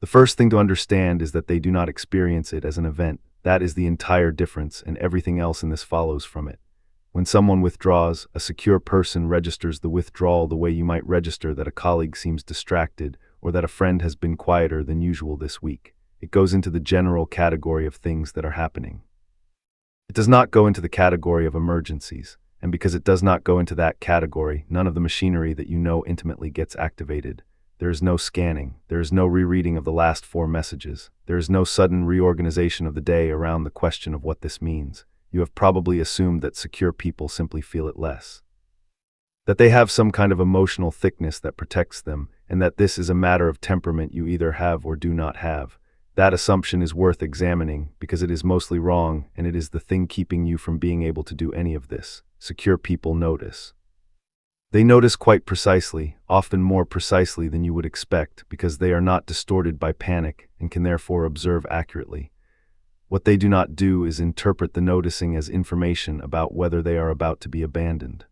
The first thing to understand is that they do not experience it as an event. That is the entire difference, and everything else in this follows from it. When someone withdraws, a secure person registers the withdrawal the way you might register that a colleague seems distracted or that a friend has been quieter than usual this week. It goes into the general category of things that are happening. It does not go into the category of emergencies, and because it does not go into that category, none of the machinery that you know intimately gets activated. There is no scanning, there is no rereading of the last 4 messages, there is no sudden reorganization of the day around the question of what this means. You have probably assumed that secure people simply feel it less. That they have some kind of emotional thickness that protects them, and that this is a matter of temperament you either have or do not have. That assumption is worth examining because it is mostly wrong, and it is the thing keeping you from being able to do any of this. Secure people notice. They notice quite precisely, often more precisely than you would expect, because they are not distorted by panic and can therefore observe accurately. What they do not do is interpret the noticing as information about whether they are about to be abandoned.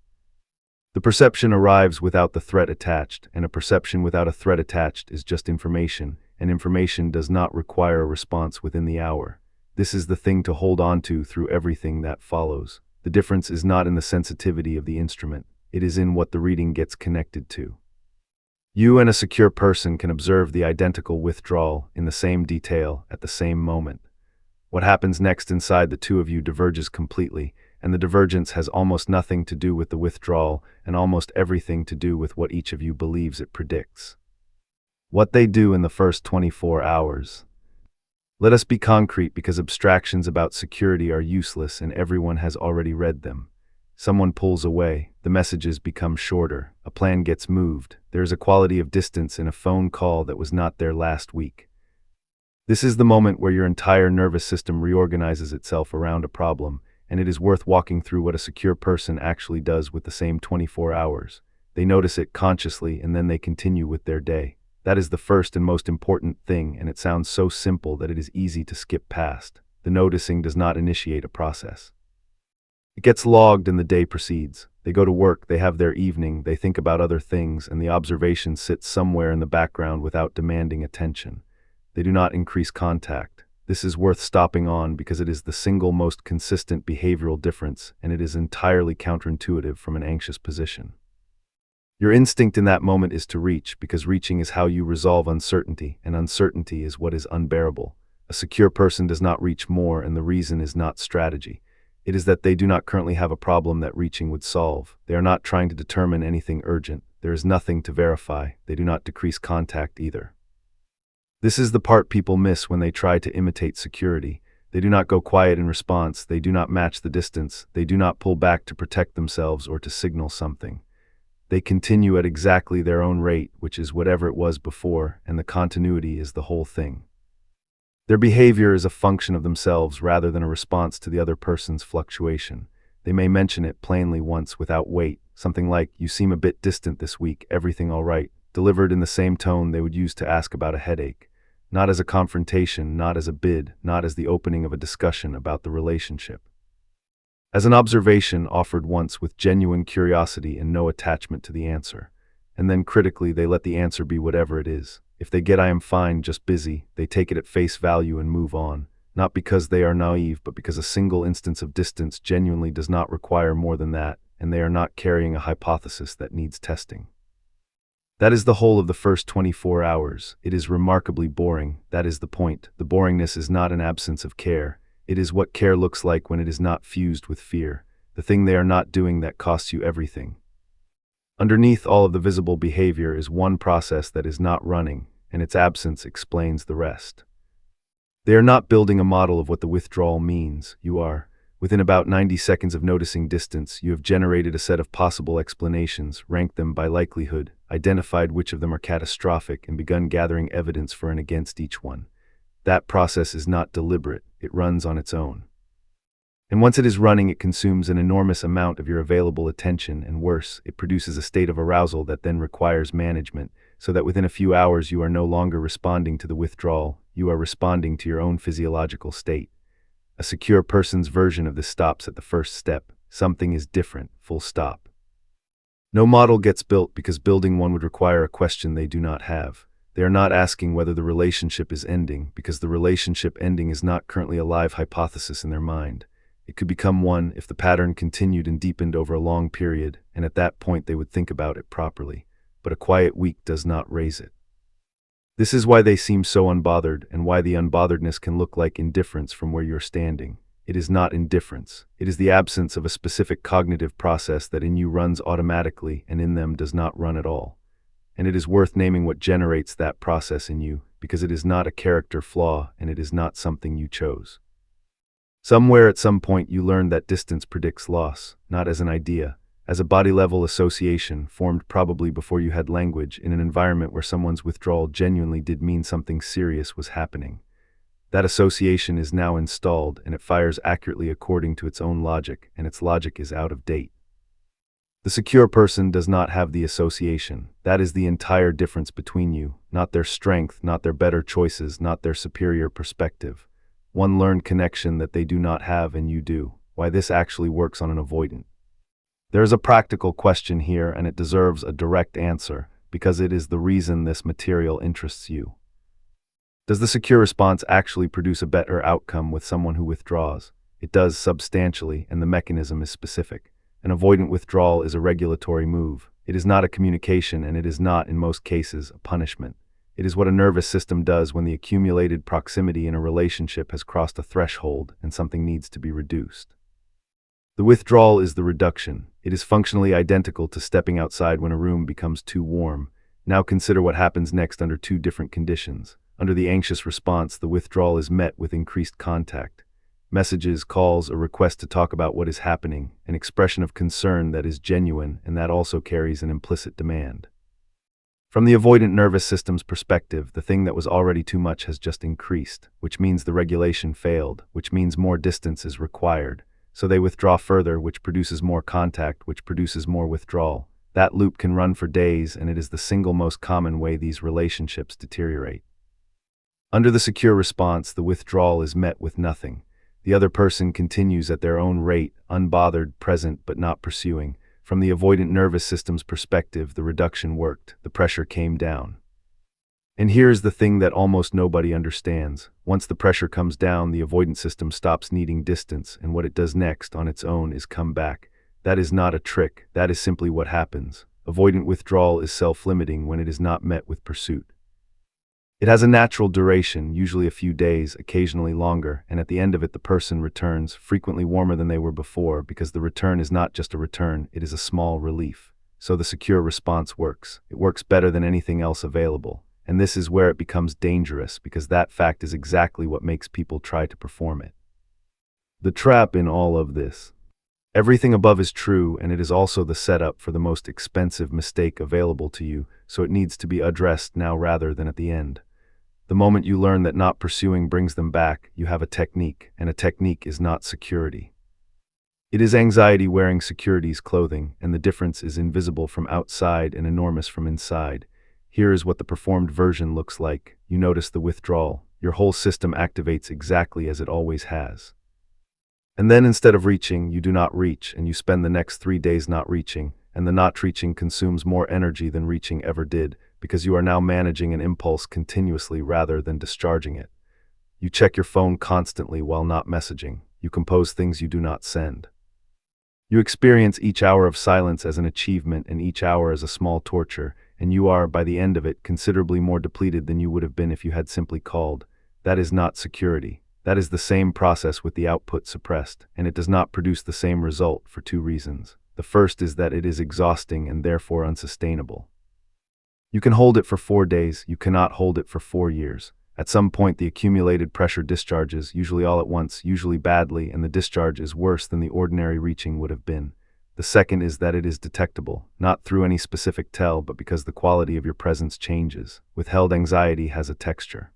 The perception arrives without the threat attached, and a perception without a threat attached is just information, and information does not require a response within the hour. This is the thing to hold on to through everything that follows. The difference is not in the sensitivity of the instrument, it is in what the reading gets connected to. You and a secure person can observe the identical withdrawal in the same detail at the same moment. What happens next inside the two of you diverges completely, and the divergence has almost nothing to do with the withdrawal and almost everything to do with what each of you believes it predicts. What they do in the first 24 hours. Let us be concrete because abstractions about security are useless and everyone has already read them. Someone pulls away, the messages become shorter, a plan gets moved, there is a quality of distance in a phone call that was not there last week. This is the moment where your entire nervous system reorganizes itself around a problem, and it is worth walking through what a secure person actually does with the same 24 hours. They notice it consciously and then they continue with their day. That is the first and most important thing, and it sounds so simple that it is easy to skip past. The noticing does not initiate a process. It gets logged and the day proceeds. They go to work, they have their evening, they think about other things, and the observation sits somewhere in the background without demanding attention. They do not increase contact. This is worth stopping on because it is the single most consistent behavioral difference, and it is entirely counterintuitive from an anxious position. Your instinct in that moment is to reach, because reaching is how you resolve uncertainty, and uncertainty is what is unbearable. A secure person does not reach more, and the reason is not strategy. It is that they do not currently have a problem that reaching would solve. They are not trying to determine anything urgent. There is nothing to verify. They do not decrease contact either. This is the part people miss when they try to imitate security. They do not go quiet in response. They do not match the distance. They do not pull back to protect themselves or to signal something. They continue at exactly their own rate, which is whatever it was before, and the continuity is the whole thing. Their behavior is a function of themselves rather than a response to the other person's fluctuation. They may mention it plainly once without weight, something like, "You seem a bit distant this week, everything all right?" delivered in the same tone they would use to ask about a headache. Not as a confrontation, not as a bid, not as the opening of a discussion about the relationship. As an observation offered once with genuine curiosity and no attachment to the answer. And then critically they let the answer be whatever it is. If they get "I am fine, just busy," they take it at face value and move on. Not because they are naive, but because a single instance of distance genuinely does not require more than that, and they are not carrying a hypothesis that needs testing. That is the whole of the first 24 hours. It is remarkably boring. That is the point. The boringness is not an absence of care. It is what care looks like when it is not fused with fear. The thing they are not doing that costs you everything. Underneath all of the visible behavior is one process that is not running, and its absence explains the rest. They are not building a model of what the withdrawal means. You are. Within about 90 seconds of noticing distance, you have generated a set of possible explanations, ranked them by likelihood, identified which of them are catastrophic, and begun gathering evidence for and against each one. That process is not deliberate, it runs on its own. And once it is running, it consumes an enormous amount of your available attention, and worse, it produces a state of arousal that then requires management, so that within a few hours you are no longer responding to the withdrawal, you are responding to your own physiological state. A secure person's version of this stops at the first step. Something is different, full stop. No model gets built because building one would require a question they do not have. They are not asking whether the relationship is ending, because the relationship ending is not currently a live hypothesis in their mind. It could become one if the pattern continued and deepened over a long period, and at that point they would think about it properly. But a quiet week does not raise it. This is why they seem so unbothered, and why the unbotheredness can look like indifference from where you're standing. It is not indifference. It is the absence of a specific cognitive process that in you runs automatically and in them does not run at all. And it is worth naming what generates that process in you, because it is not a character flaw and it is not something you chose. Somewhere at some point you learned that distance predicts loss, not as an idea, as a body-level association formed probably before you had language in an environment where someone's withdrawal genuinely did mean something serious was happening. That association is now installed, and it fires accurately according to its own logic, and its logic is out of date. The secure person does not have the association. That is the entire difference between you, not their strength, not their better choices, not their superior perspective. One learned connection that they do not have and you do. Why this actually works on an avoidant. There is a practical question here, and it deserves a direct answer, because it is the reason this material interests you. Does the secure response actually produce a better outcome with someone who withdraws? It does substantially, and the mechanism is specific. An avoidant withdrawal is a regulatory move. It is not a communication, and it is not, in most cases, a punishment. It is what a nervous system does when the accumulated proximity in a relationship has crossed a threshold and something needs to be reduced. The withdrawal is the reduction. It is functionally identical to stepping outside when a room becomes too warm. Now consider what happens next under two different conditions. Under the anxious response, the withdrawal is met with increased contact. Messages, calls, a request to talk about what is happening, an expression of concern that is genuine and that also carries an implicit demand. From the avoidant nervous system's perspective, the thing that was already too much has just increased, which means the regulation failed, which means more distance is required. So they withdraw further, which produces more contact, which produces more withdrawal. That loop can run for days, and it is the single most common way these relationships deteriorate. Under the secure response, the withdrawal is met with nothing. The other person continues at their own rate, unbothered, present, but not pursuing. From the avoidant nervous system's perspective, the reduction worked. The pressure came down. And here's the thing that almost nobody understands. Once the pressure comes down, the avoidant system stops needing distance, and what it does next on its own is come back. That is not a trick. That is simply what happens. Avoidant withdrawal is self-limiting when it is not met with pursuit. It has a natural duration, usually a few days, occasionally longer, and at the end of it the person returns, frequently warmer than they were before, because the return is not just a return, it is a small relief. So the secure response works. It works better than anything else available. And this is where it becomes dangerous, because that fact is exactly what makes people try to perform it. The trap in all of this. Everything above is true, and it is also the setup for the most expensive mistake available to you, so it needs to be addressed now rather than at the end. The moment you learn that not pursuing brings them back, you have a technique, and a technique is not security. It is anxiety wearing security's clothing, and the difference is invisible from outside and enormous from inside. Here is what the performed version looks like. You notice the withdrawal. Your whole system activates exactly as it always has. And then instead of reaching, you do not reach, and you spend the next 3 days not reaching, and the not reaching consumes more energy than reaching ever did, because you are now managing an impulse continuously rather than discharging it. You check your phone constantly while not messaging. You compose things you do not send. You experience each hour of silence as an achievement and each hour as a small torture, and you are, by the end of it, considerably more depleted than you would have been if you had simply called. That is not security. That is the same process with the output suppressed, and it does not produce the same result for two reasons. The first is that it is exhausting and therefore unsustainable. You can hold it for 4 days, you cannot hold it for 4 years. At some point the accumulated pressure discharges, usually all at once, usually badly, and the discharge is worse than the ordinary reaching would have been. The second is that it is detectable, not through any specific tell, but because the quality of your presence changes. Withheld anxiety has a texture.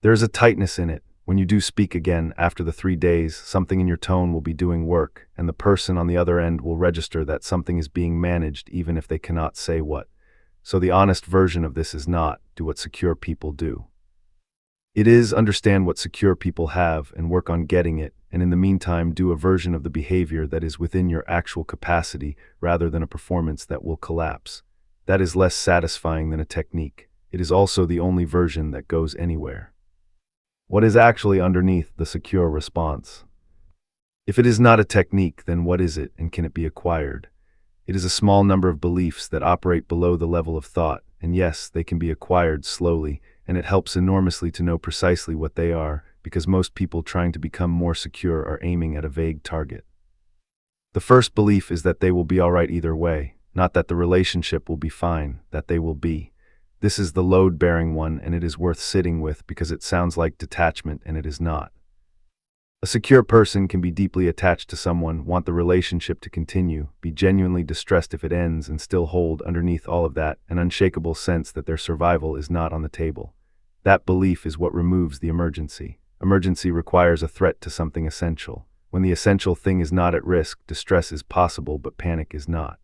There is a tightness in it. When you do speak again, after the 3 days, something in your tone will be doing work, and the person on the other end will register that something is being managed even if they cannot say what. So the honest version of this is not, do what secure people do. It is, understand what secure people have and work on getting it, and in the meantime do a version of the behavior that is within your actual capacity rather than a performance that will collapse. That is less satisfying than a technique. it is also the only version that goes anywhere. What is actually underneath the secure response? If it is not a technique, then what is it, and can it be acquired? It is a small number of beliefs that operate below the level of thought, and yes, they can be acquired slowly, and it helps enormously to know precisely what they are, because most people trying to become more secure are aiming at a vague target. The first belief is that they will be all right either way, not that the relationship will be fine, that they will be. This is the load-bearing one, and it is worth sitting with because it sounds like detachment, and it is not. A secure person can be deeply attached to someone, want the relationship to continue, be genuinely distressed if it ends, and still hold, underneath all of that, an unshakable sense that their survival is not on the table. That belief is what removes the emergency. Emergency requires a threat to something essential. When the essential thing is not at risk, distress is possible, but panic is not.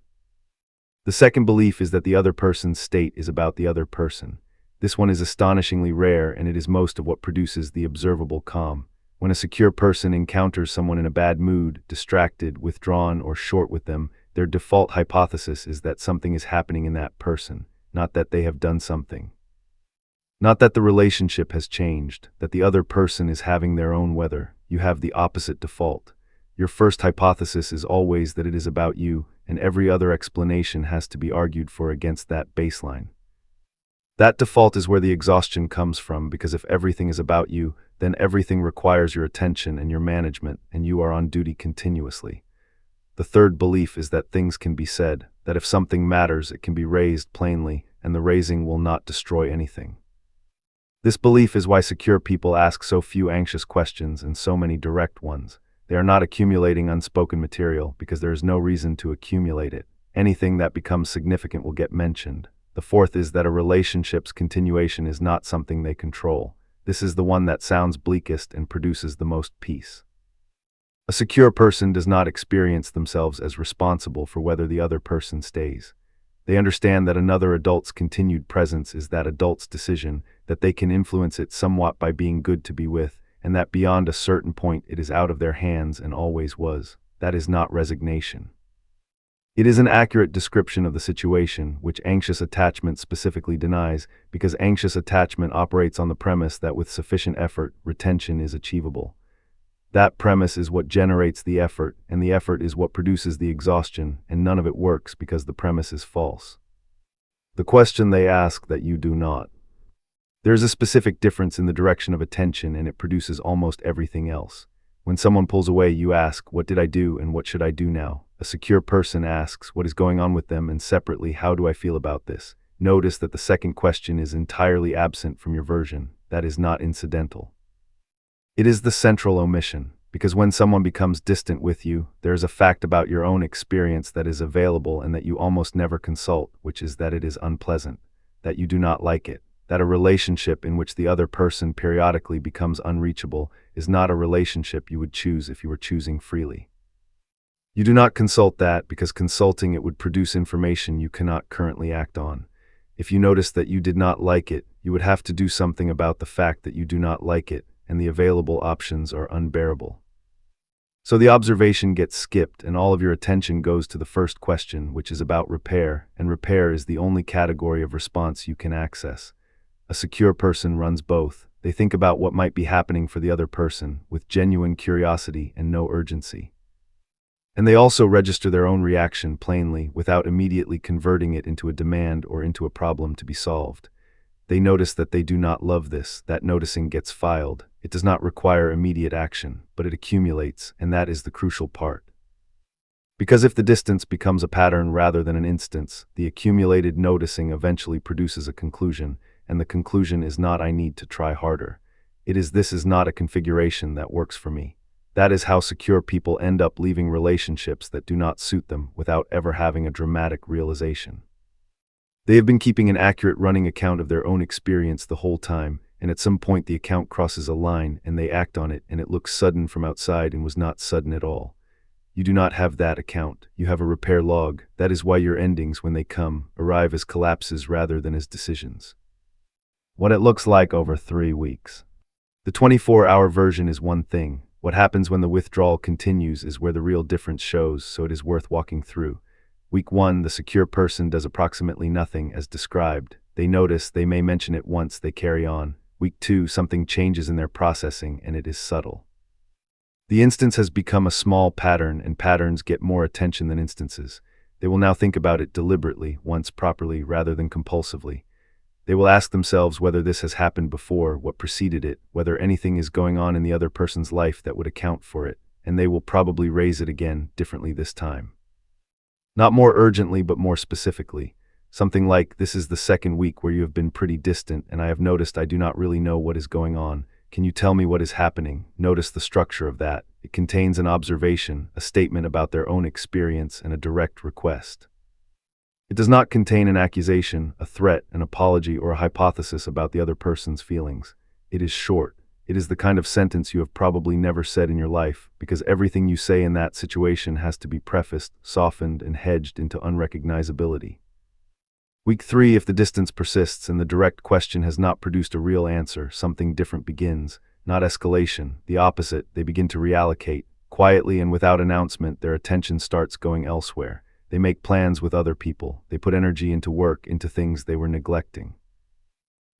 The second belief is that the other person's state is about the other person. This one is astonishingly rare, and it is most of what produces the observable calm. When a secure person encounters someone in a bad mood, distracted, withdrawn, or short with them, their default hypothesis is that something is happening in that person, not that they have done something. Not that the relationship has changed, that the other person is having their own weather. You have the opposite default. Your first hypothesis is always that it is about you, and every other explanation has to be argued for against that baseline. That default is where the exhaustion comes from, because if everything is about you, then everything requires your attention and your management, and you are on duty continuously. The third belief is that things can be said, that if something matters, it can be raised plainly, and the raising will not destroy anything. This belief is why secure people ask so few anxious questions and so many direct ones. They are not accumulating unspoken material because there is no reason to accumulate it. Anything that becomes significant will get mentioned. The fourth is that a relationship's continuation is not something they control. This is the one that sounds bleakest and produces the most peace. A secure person does not experience themselves as responsible for whether the other person stays. They understand that another adult's continued presence is that adult's decision, that they can influence it somewhat by being good to be with, and that beyond a certain point it is out of their hands and always was. That is not resignation. It is an accurate description of the situation, which anxious attachment specifically denies, because anxious attachment operates on the premise that with sufficient effort, retention is achievable. That premise is what generates the effort, and the effort is what produces the exhaustion, and none of it works because the premise is false. The question they ask that you do not. There is a specific difference in the direction of attention, and it produces almost everything else. When someone pulls away, you ask, "What did I do, and what should I do now?" A secure person asks, "What is going on with them, and separately, how do I feel about this?" Notice that the second question is entirely absent from your version. That is not incidental. It is the central omission, because when someone becomes distant with you, there is a fact about your own experience that is available and that you almost never consult, which is that it is unpleasant, that you do not like it, that a relationship in which the other person periodically becomes unreachable is not a relationship you would choose if you were choosing freely. You do not consult that because consulting it would produce information you cannot currently act on. If you notice that you did not like it, you would have to do something about the fact that you do not like it, and the available options are unbearable. So the observation gets skipped and all of your attention goes to the first question, which is about repair, and repair is the only category of response you can access. A secure person runs both. They think about what might be happening for the other person, with genuine curiosity and no urgency. And they also register their own reaction plainly, without immediately converting it into a demand or into a problem to be solved. They notice that they do not love this, that noticing gets filed. It does not require immediate action, but it accumulates, and that is the crucial part. Because if the distance becomes a pattern rather than an instance, the accumulated noticing eventually produces a conclusion, and the conclusion is not "I need to try harder." It is "This is not a configuration that works for me." That is how secure people end up leaving relationships that do not suit them without ever having a dramatic realization. They have been keeping an accurate running account of their own experience the whole time, and at some point the account crosses a line and they act on it, and it looks sudden from outside and was not sudden at all. You do not have that account. You have a repair log. That is why your endings, when they come, arrive as collapses rather than as decisions. What it looks like over 3 weeks. The 24-hour version is one thing. What happens when the withdrawal continues is where the real difference shows, so it is worth walking through. Week 1, the secure person does approximately nothing as described. They notice, they may mention it once, they carry on. Week 2, something changes in their processing, and it is subtle. The instance has become a small pattern, and patterns get more attention than instances. They will now think about it deliberately, once properly, rather than compulsively. They will ask themselves whether this has happened before, what preceded it, whether anything is going on in the other person's life that would account for it, and they will probably raise it again, differently this time. Not more urgently, but more specifically. Something like, "This is the second week where you have been pretty distant, and I have noticed I do not really know what is going on. Can you tell me what is happening?" Notice the structure of that. It contains an observation, a statement about their own experience, and a direct request. It does not contain an accusation, a threat, an apology, or a hypothesis about the other person's feelings. It is short. It is the kind of sentence you have probably never said in your life, because everything you say in that situation has to be prefaced, softened, and hedged into unrecognizability. Week 3, if the distance persists and the direct question has not produced a real answer, something different begins. Not escalation, the opposite. They begin to reallocate. Quietly and without announcement, their attention starts going elsewhere. They make plans with other people. They put energy into work, into things they were neglecting.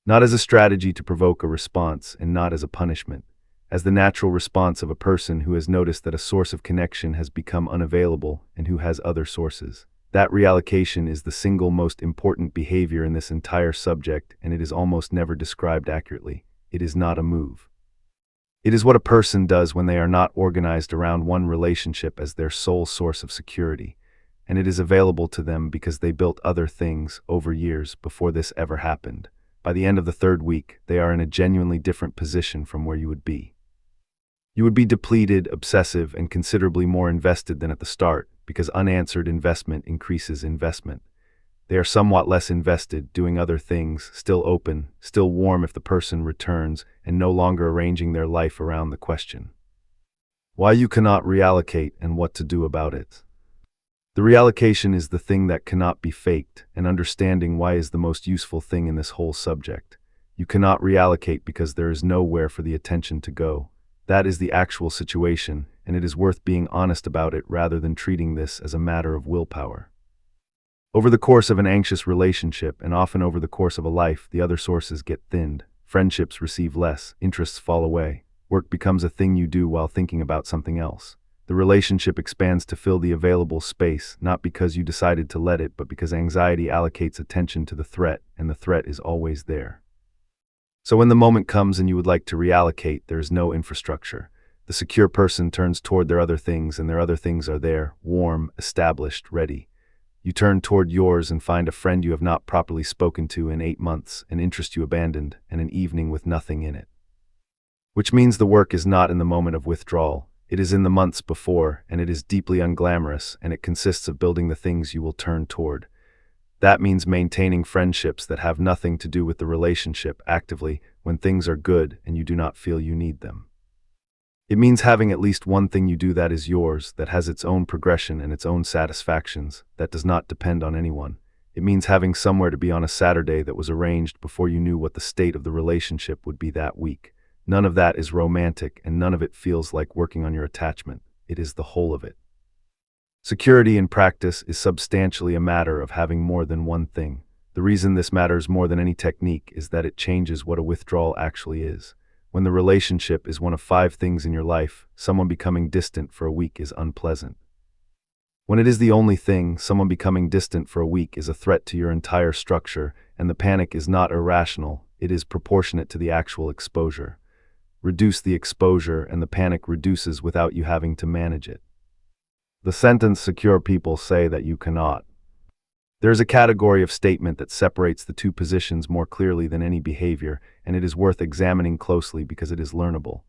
Not as a strategy to provoke a response, and not as a punishment. As the natural response of a person who has noticed that a source of connection has become unavailable and who has other sources. That reallocation is the single most important behavior in this entire subject, and it is almost never described accurately. It is not a move. It is what a person does when they are not organized around one relationship as their sole source of security, and it is available to them because they built other things over years before this ever happened. By the end of the 3rd week, they are in a genuinely different position from where you would be. You would be depleted, obsessive, and considerably more invested than at the start, because unanswered investment increases investment. They are somewhat less invested, doing other things, still open, still warm if the person returns, and no longer arranging their life around the question. Why you cannot reallocate and what to do about it. The reallocation is the thing that cannot be faked, and understanding why is the most useful thing in this whole subject. You cannot reallocate because there is nowhere for the attention to go. That is the actual situation, and it is worth being honest about it rather than treating this as a matter of willpower. Over the course of an anxious relationship, and often over the course of a life, the other sources get thinned. Friendships receive less, interests fall away. Work becomes a thing you do while thinking about something else. The relationship expands to fill the available space, not because you decided to let it, but because anxiety allocates attention to the threat, and the threat is always there. So when the moment comes and you would like to reallocate, there is no infrastructure. The secure person turns toward their other things, and their other things are there, warm, established, ready. You turn toward yours and find a friend you have not properly spoken to in 8 months, an interest you abandoned, and an evening with nothing in it. Which means the work is not in the moment of withdrawal. It is in the months before, and it is deeply unglamorous, and it consists of building the things you will turn toward. That means maintaining friendships that have nothing to do with the relationship actively when things are good and you do not feel you need them. It means having at least one thing you do that is yours, that has its own progression and its own satisfactions, that does not depend on anyone. It means having somewhere to be on a Saturday that was arranged before you knew what the state of the relationship would be that week. None of that is romantic, and none of it feels like working on your attachment. It is the whole of it. Security in practice is substantially a matter of having more than one thing. The reason this matters more than any technique is that it changes what a withdrawal actually is. When the relationship is one of 5 things in your life, someone becoming distant for a week is unpleasant. When it is the only thing, someone becoming distant for a week is a threat to your entire structure, and the panic is not irrational, it is proportionate to the actual exposure. Reduce the exposure, and the panic reduces without you having to manage it. The sentence "secure people say that you cannot." There is a category of statement that separates the two positions more clearly than any behavior, and it is worth examining closely because it is learnable.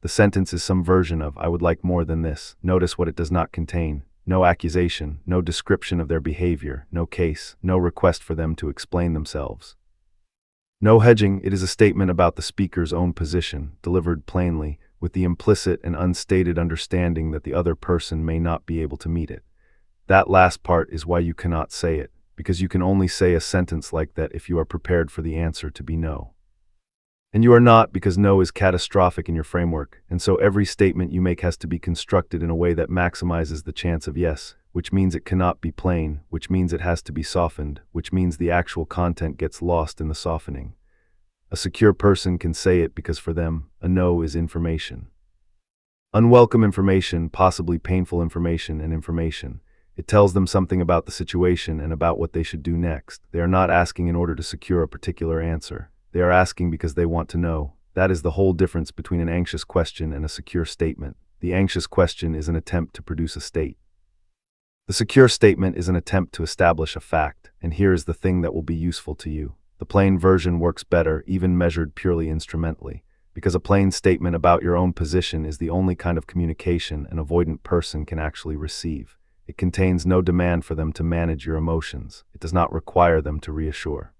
The sentence is some version of "I would like more than this." Notice what it does not contain. No accusation, no description of their behavior, no case, no request for them to explain themselves. No hedging, it is a statement about the speaker's own position, delivered plainly, with the implicit and unstated understanding that the other person may not be able to meet it. That last part is why you cannot say it, because you can only say a sentence like that if you are prepared for the answer to be no. And you are not, because no is catastrophic in your framework, and so every statement you make has to be constructed in a way that maximizes the chance of yes, which means it cannot be plain, which means it has to be softened, which means the actual content gets lost in the softening. A secure person can say it because for them, a no is information. Unwelcome information, possibly painful information, and information. It tells them something about the situation and about what they should do next. They are not asking in order to secure a particular answer. They are asking because they want to know. That is the whole difference between an anxious question and a secure statement. The anxious question is an attempt to produce a state. The secure statement is an attempt to establish a fact, and here is the thing that will be useful to you. The plain version works better, even measured purely instrumentally, because a plain statement about your own position is the only kind of communication an avoidant person can actually receive. It contains no demand for them to manage your emotions. It does not require them to reassure.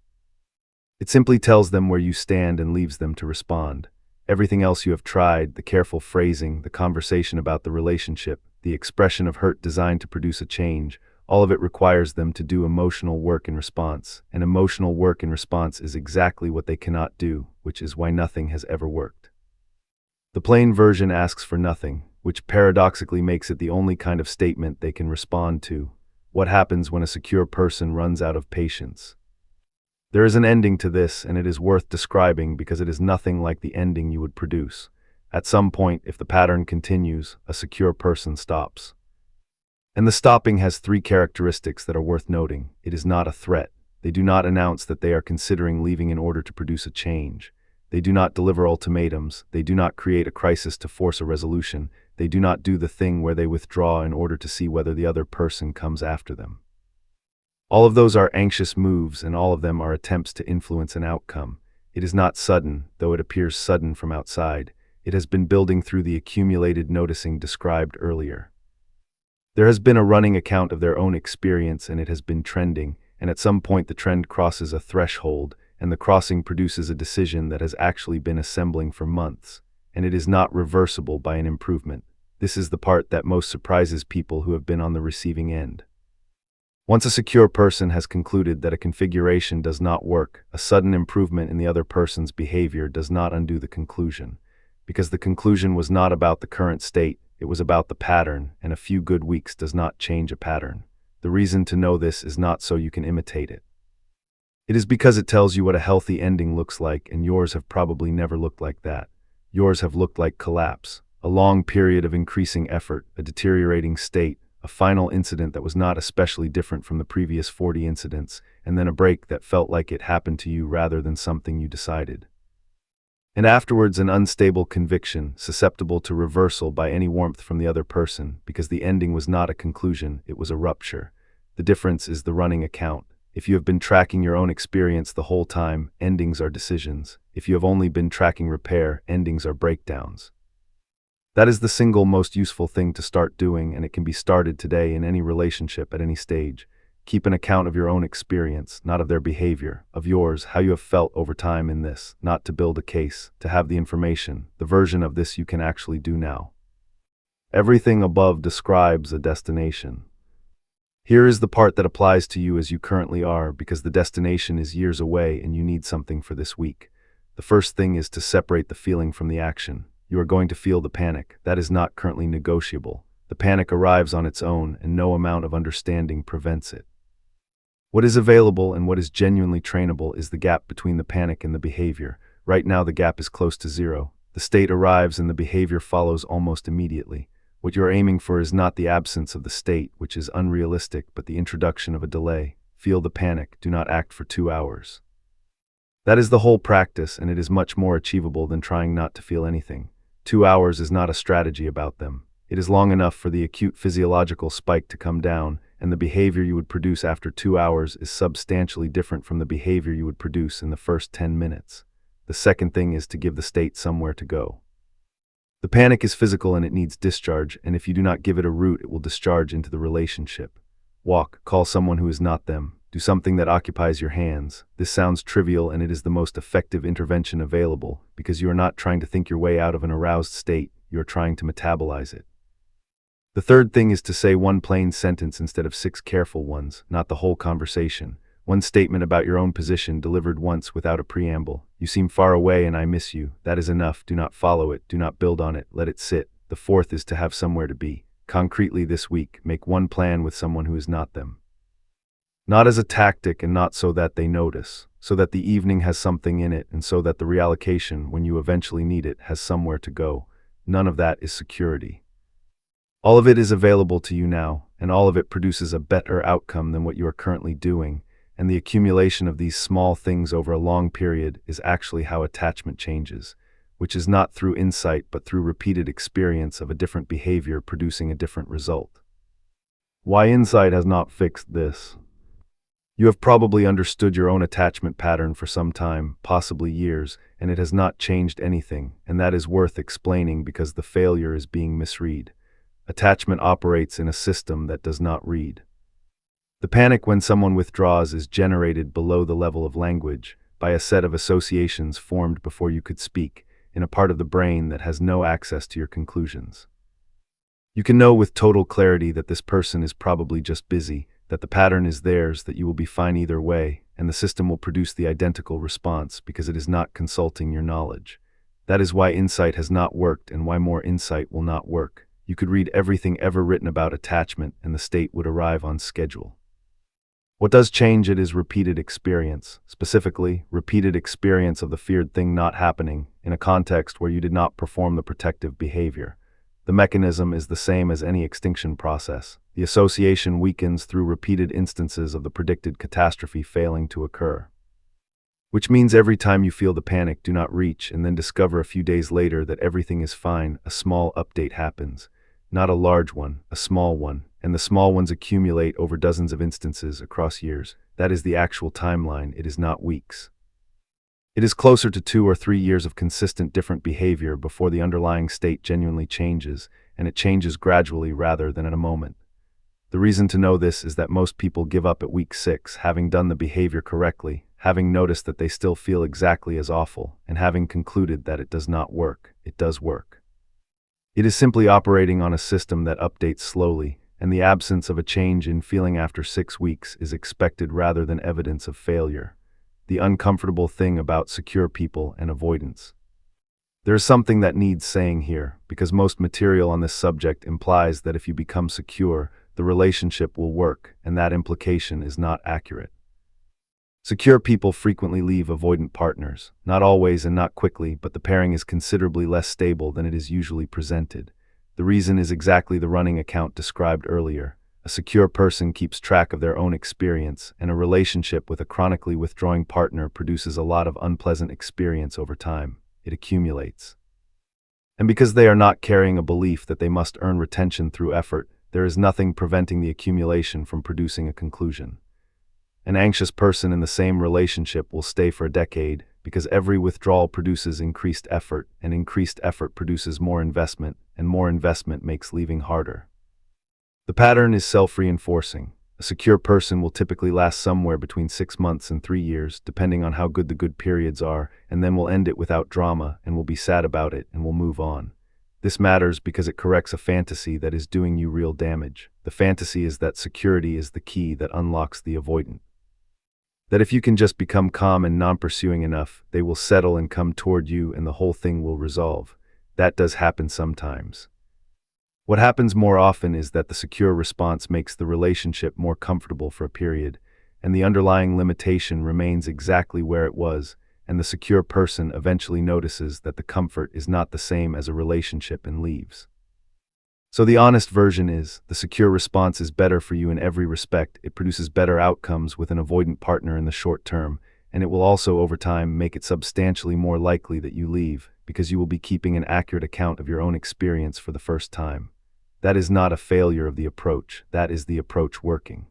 It simply tells them where you stand and leaves them to respond. Everything else you have tried, the careful phrasing, the conversation about the relationship, the expression of hurt designed to produce a change, all of it requires them to do emotional work in response. And emotional work in response is exactly what they cannot do, which is why nothing has ever worked. The plain version asks for nothing, which paradoxically makes it the only kind of statement they can respond to. What happens when a secure person runs out of patience? There is an ending to this, and it is worth describing because it is nothing like the ending you would produce. At some point, if the pattern continues, a secure person stops. And the stopping has three characteristics that are worth noting. It is not a threat. They do not announce that they are considering leaving in order to produce a change. They do not deliver ultimatums. They do not create a crisis to force a resolution. They do not do the thing where they withdraw in order to see whether the other person comes after them. All of those are anxious moves, and all of them are attempts to influence an outcome. It is not sudden, though it appears sudden from outside. It has been building through the accumulated noticing described earlier. There has been a running account of their own experience, and it has been trending, and at some point the trend crosses a threshold, and the crossing produces a decision that has actually been assembling for months, and it is not reversible by an improvement. This is the part that most surprises people who have been on the receiving end. Once a secure person has concluded that a configuration does not work, a sudden improvement in the other person's behavior does not undo the conclusion, because the conclusion was not about the current state, it was about the pattern, and a few good weeks does not change a pattern. The reason to know this is not so you can imitate it. It is because it tells you what a healthy ending looks like, and yours have probably never looked like that. Yours have looked like collapse, a long period of increasing effort, a deteriorating state, a final incident that was not especially different from the previous 40 incidents, and then a break that felt like it happened to you rather than something you decided. And afterwards an unstable conviction, susceptible to reversal by any warmth from the other person, because the ending was not a conclusion, it was a rupture. The difference is the running account. If you have been tracking your own experience the whole time, endings are decisions. If you have only been tracking repair, endings are breakdowns. That is the single most useful thing to start doing, and it can be started today in any relationship at any stage. Keep an account of your own experience, not of their behavior, of yours, how you have felt over time in this, not to build a case, to have the information, the version of this you can actually do now. Everything above describes a destination. Here is the part that applies to you as you currently are, because the destination is years away and you need something for this week. The first thing is to separate the feeling from the action. You are going to feel the panic. That is not currently negotiable. The panic arrives on its own, and no amount of understanding prevents it. What is available and what is genuinely trainable is the gap between the panic and the behavior. Right now the gap is close to zero. The state arrives and the behavior follows almost immediately. What you are aiming for is not the absence of the state, which is unrealistic, but the introduction of a delay. Feel the panic. Do not act for 2 hours. That is the whole practice, and it is much more achievable than trying not to feel anything. 2 hours is not a strategy about them. It is long enough for the acute physiological spike to come down, and the behavior you would produce after 2 hours is substantially different from the behavior you would produce in the first 10 minutes. The second thing is to give the state somewhere to go. The panic is physical and it needs discharge, and if you do not give it a route, it will discharge into the relationship. Walk, call someone who is not them. Do something that occupies your hands. This sounds trivial, and it is the most effective intervention available, because you are not trying to think your way out of an aroused state, you are trying to metabolize it. The third thing is to say one plain sentence instead of 6 careful ones, not the whole conversation. One statement about your own position delivered once without a preamble. You seem far away and I miss you. That is enough. Do not follow it. Do not build on it. Let it sit. The fourth is to have somewhere to be. Concretely this week, make one plan with someone who is not them. Not as a tactic and not so that they notice, so that the evening has something in it and so that the reallocation, when you eventually need it, has somewhere to go. None of that is security. All of it is available to you now, and all of it produces a better outcome than what you are currently doing, and the accumulation of these small things over a long period is actually how attachment changes, which is not through insight but through repeated experience of a different behavior producing a different result. Why insight has not fixed this? You have probably understood your own attachment pattern for some time, possibly years, and it has not changed anything, and that is worth explaining because the failure is being misread. Attachment operates in a system that does not read. The panic when someone withdraws is generated below the level of language, by a set of associations formed before you could speak, in a part of the brain that has no access to your conclusions. You can know with total clarity that this person is probably just busy, that the pattern is theirs, that you will be fine either way, and the system will produce the identical response because it is not consulting your knowledge. That is why insight has not worked and why more insight will not work. You could read everything ever written about attachment and the state would arrive on schedule. What does change it is repeated experience, specifically, repeated experience of the feared thing not happening in a context where you did not perform the protective behavior. The mechanism is the same as any extinction process. The association weakens through repeated instances of the predicted catastrophe failing to occur. Which means every time you feel the panic, do not reach and then discover a few days later that everything is fine, a small update happens. Not a large one, a small one, and the small ones accumulate over dozens of instances across years. That is the actual timeline, it is not weeks. It is closer to 2 or 3 years of consistent different behavior before the underlying state genuinely changes, and it changes gradually rather than in a moment. The reason to know this is that most people give up at week 6, having done the behavior correctly, having noticed that they still feel exactly as awful, and having concluded that it does not work. It does work. It is simply operating on a system that updates slowly, and the absence of a change in feeling after 6 weeks is expected rather than evidence of failure. The uncomfortable thing about secure people and avoidance. There is something that needs saying here, because most material on this subject implies that if you become secure, the relationship will work, and that implication is not accurate. Secure people frequently leave avoidant partners, not always and not quickly, but the pairing is considerably less stable than it is usually presented. The reason is exactly the running account described earlier. A secure person keeps track of their own experience, and a relationship with a chronically withdrawing partner produces a lot of unpleasant experience over time. It accumulates. And because they are not carrying a belief that they must earn retention through effort, there is nothing preventing the accumulation from producing a conclusion. An anxious person in the same relationship will stay for a decade because every withdrawal produces increased effort, and increased effort produces more investment, and more investment makes leaving harder. The pattern is self-reinforcing. A secure person will typically last somewhere between 6 months and 3 years, depending on how good the good periods are, and then will end it without drama and will be sad about it and will move on. This matters because it corrects a fantasy that is doing you real damage. The fantasy is that security is the key that unlocks the avoidant. That if you can just become calm and non-pursuing enough, they will settle and come toward you and the whole thing will resolve. That does happen sometimes. What happens more often is that the secure response makes the relationship more comfortable for a period, and the underlying limitation remains exactly where it was, and the secure person eventually notices that the comfort is not the same as a relationship and leaves. So the honest version is, the secure response is better for you in every respect. It produces better outcomes with an avoidant partner in the short term, and it will also over time make it substantially more likely that you leave, because you will be keeping an accurate account of your own experience for the first time. That is not a failure of the approach, that is the approach working.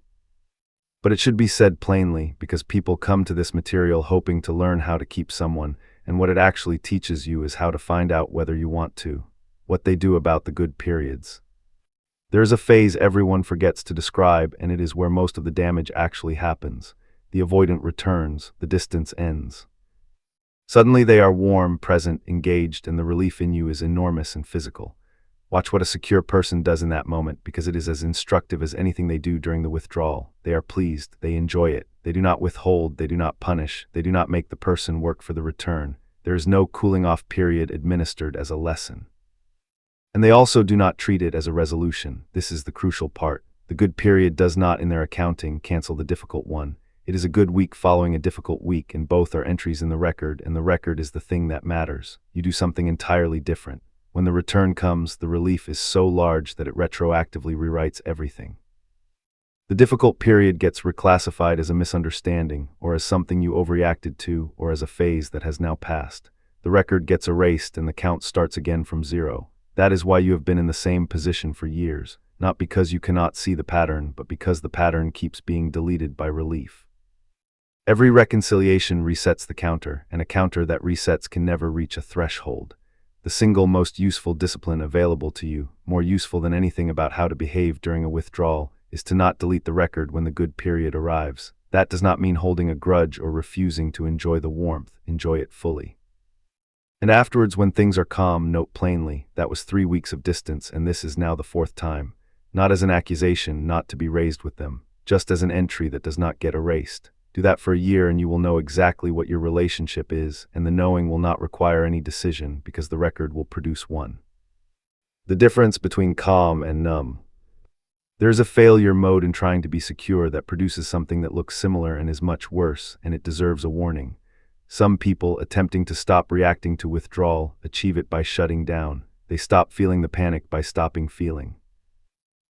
But it should be said plainly, because people come to this material hoping to learn how to keep someone, and what it actually teaches you is how to find out whether you want to, what they do about the good periods. There is a phase everyone forgets to describe, and it is where most of the damage actually happens. The avoidant returns, the distance ends. Suddenly they are warm, present, engaged, and the relief in you is enormous and physical. Watch what a secure person does in that moment, because it is as instructive as anything they do during the withdrawal. They are pleased, they enjoy it, They do not withhold, they do not punish, they do not make the person work for the return. There is no cooling off period administered as a lesson. And they also do not treat it as a resolution. This is the crucial part. The good period does not, in their accounting, cancel the difficult one. It is a good week following a difficult week, and both are entries in the record, and the record is the thing that matters. You do something entirely different. When the return comes, the relief is so large that it retroactively rewrites everything. The difficult period gets reclassified as a misunderstanding, or as something you overreacted to, or as a phase that has now passed. The record gets erased and the count starts again from zero. That is why you have been in the same position for years, not because you cannot see the pattern, but because the pattern keeps being deleted by relief. Every reconciliation resets the counter, and a counter that resets can never reach a threshold. The single most useful discipline available to you, more useful than anything about how to behave during a withdrawal, is to not delete the record when the good period arrives. That does not mean holding a grudge or refusing to enjoy the warmth. Enjoy it fully. And afterwards, when things are calm, note plainly, that was 3 weeks of distance, and this is now the 4th time. Not as an accusation, not to be raised with them, just as an entry that does not get erased. Do that for a year and you will know exactly what your relationship is, and the knowing will not require any decision because the record will produce one. The difference between calm and numb. There is a failure mode in trying to be secure that produces something that looks similar and is much worse, and it deserves a warning. Some people, attempting to stop reacting to withdrawal, achieve it by shutting down. They stop feeling the panic by stopping feeling.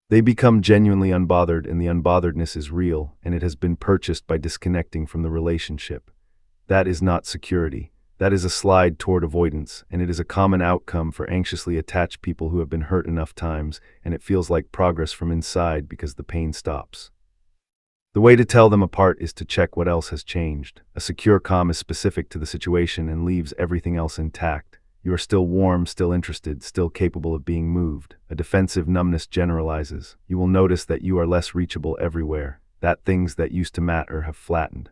They become genuinely unbothered, and the unbotheredness is real, and it has been purchased by disconnecting from the relationship. That is not security. That is a slide toward avoidance, and it is a common outcome for anxiously attached people who have been hurt enough times, and it feels like progress from inside because the pain stops. The way to tell them apart is to check what else has changed. A secure calm is specific to the situation and leaves everything else intact. You are still warm, still interested, still capable of being moved. A defensive numbness generalizes. You will notice that you are less reachable everywhere, that things that used to matter have flattened.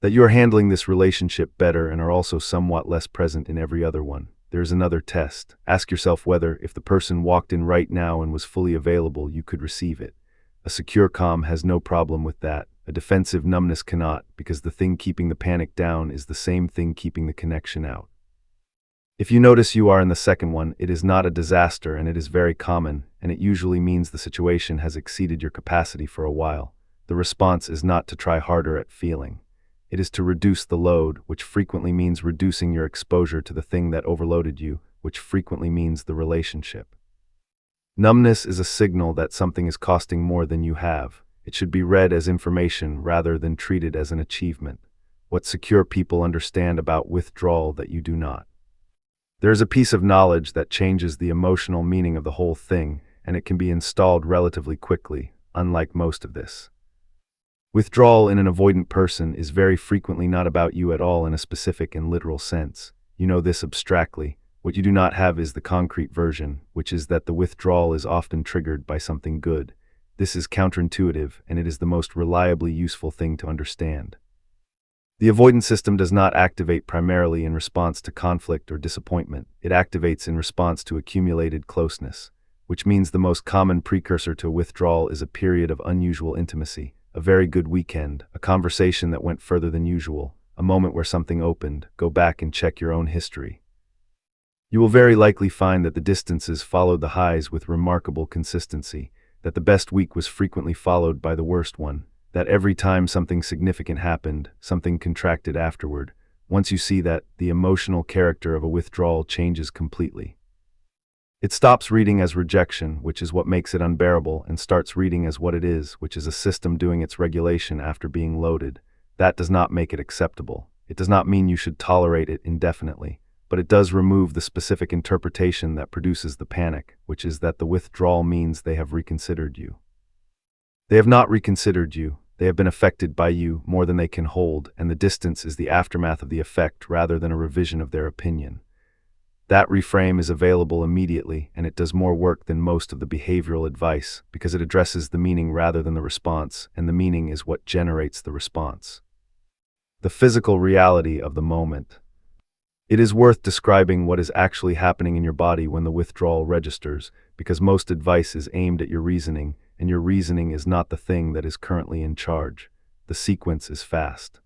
That you are handling this relationship better and are also somewhat less present in every other one. There is another test. Ask yourself whether, if the person walked in right now and was fully available, you could receive it. A secure calm has no problem with that. A defensive numbness cannot, because the thing keeping the panic down is the same thing keeping the connection out. If you notice you are in the second one, it is not a disaster and it is very common, and it usually means the situation has exceeded your capacity for a while. The response is not to try harder at feeling. It is to reduce the load, which frequently means reducing your exposure to the thing that overloaded you, which frequently means the relationship. Numbness is a signal that something is costing more than you have. It should be read as information rather than treated as an achievement. What secure people understand about withdrawal that you do not. There is a piece of knowledge that changes the emotional meaning of the whole thing, and it can be installed relatively quickly, unlike most of this. Withdrawal in an avoidant person is very frequently not about you at all in a specific and literal sense. You know this abstractly. What you do not have is the concrete version, which is that the withdrawal is often triggered by something good. This is counterintuitive, and it is the most reliably useful thing to understand. The avoidance system does not activate primarily in response to conflict or disappointment. It activates in response to accumulated closeness, which means the most common precursor to withdrawal is a period of unusual intimacy, a very good weekend, a conversation that went further than usual, a moment where something opened. Go back and check your own history. You will very likely find that the distances followed the highs with remarkable consistency, that the best week was frequently followed by the worst one, that every time something significant happened, something contracted afterward. Once you see that, the emotional character of a withdrawal changes completely. It stops reading as rejection, which is what makes it unbearable, and starts reading as what it is, which is a system doing its regulation after being loaded. That does not make it acceptable. It does not mean you should tolerate it indefinitely, but it does remove the specific interpretation that produces the panic, which is that the withdrawal means they have reconsidered you. They have not reconsidered you. They have been affected by you more than they can hold, and the distance is the aftermath of the effect rather than a revision of their opinion. That reframe is available immediately, and it does more work than most of the behavioral advice because it addresses the meaning rather than the response, and the meaning is what generates the response. The physical reality of the moment. It is worth describing what is actually happening in your body when the withdrawal registers, because most advice is aimed at your reasoning, and your reasoning is not the thing that is currently in charge. The sequence is fast.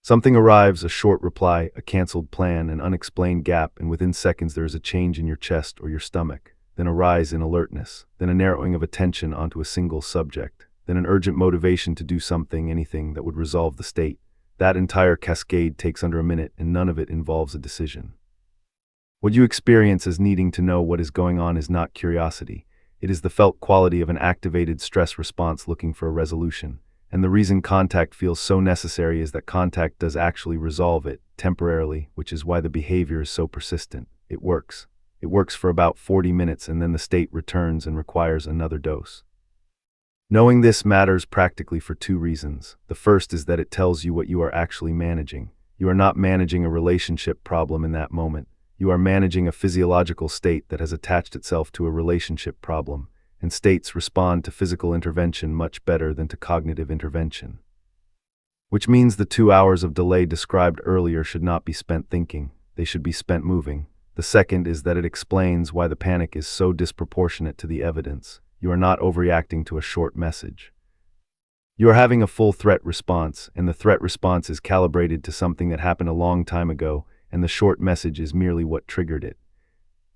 Something arrives, a short reply, a canceled plan, an unexplained gap, and within seconds there is a change in your chest or your stomach, then a rise in alertness, then a narrowing of attention onto a single subject, then an urgent motivation to do something, anything that would resolve the state. That entire cascade takes under a minute, and none of it involves a decision. What you experience as needing to know what is going on is not curiosity. It is the felt quality of an activated stress response looking for a resolution. And the reason contact feels so necessary is that contact does actually resolve it, temporarily, which is why the behavior is so persistent. It works. It works for about 40 minutes, and then the state returns and requires another dose. Knowing this matters practically for two reasons. The first is that it tells you what you are actually managing. You are not managing a relationship problem in that moment. You are managing a physiological state that has attached itself to a relationship problem, and states respond to physical intervention much better than to cognitive intervention. Which means the 2 hours of delay described earlier should not be spent thinking, they should be spent moving. The second is that it explains why the panic is so disproportionate to the evidence. You are not overreacting to a short message. You are having a full threat response, and the threat response is calibrated to something that happened a long time ago, and the short message is merely what triggered it.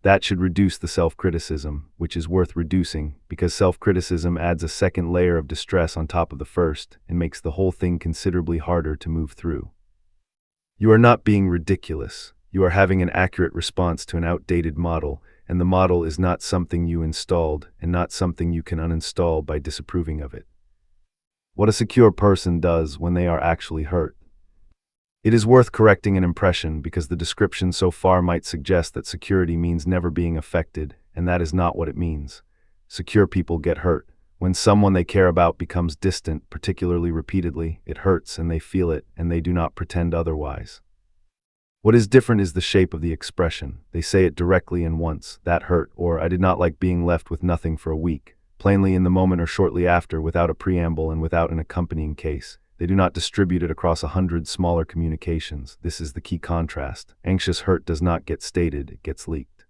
That should reduce the self-criticism, which is worth reducing, because self-criticism adds a second layer of distress on top of the first and makes the whole thing considerably harder to move through. You are not being ridiculous. You are having an accurate response to an outdated model, and the model is not something you installed and not something you can uninstall by disapproving of it. What a secure person does when they are actually hurt. It is worth correcting an impression because the description so far might suggest that security means never being affected, and that is not what it means. Secure people get hurt. When someone they care about becomes distant, particularly repeatedly, it hurts and they feel it, and they do not pretend otherwise. What is different is the shape of the expression. They say it directly and once, "That hurt," or "I did not like being left with nothing for a week," plainly in the moment or shortly after, without a preamble and without an accompanying case. They do not distribute it across 100 smaller communications. This is the key contrast. Anxious hurt does not get stated, it gets leaked.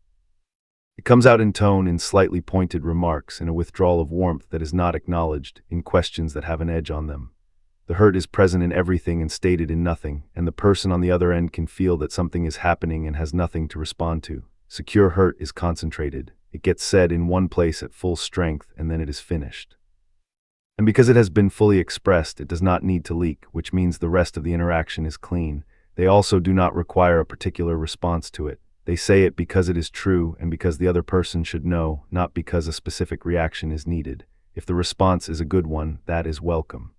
It comes out in tone, in slightly pointed remarks, in a withdrawal of warmth that is not acknowledged, in questions that have an edge on them. The hurt is present in everything and stated in nothing, and the person on the other end can feel that something is happening and has nothing to respond to. Secure hurt is concentrated. It gets said in one place at full strength, and then it is finished. And because it has been fully expressed, it does not need to leak, which means the rest of the interaction is clean. They also do not require a particular response to it. They say it because it is true and because the other person should know, not because a specific reaction is needed. If the response is a good one, that is welcome.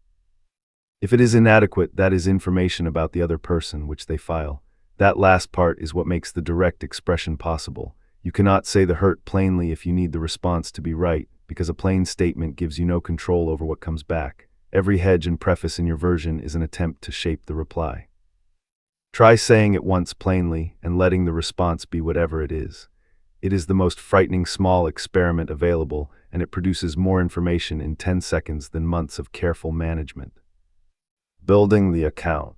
If it is inadequate, that is information about the other person which they file. That last part is what makes the direct expression possible. You cannot say the hurt plainly if you need the response to be right, because a plain statement gives you no control over what comes back. Every hedge and preface in your version is an attempt to shape the reply. Try saying it once plainly and letting the response be whatever it is. It is the most frightening small experiment available, and it produces more information in 10 seconds than months of careful management. Building the account.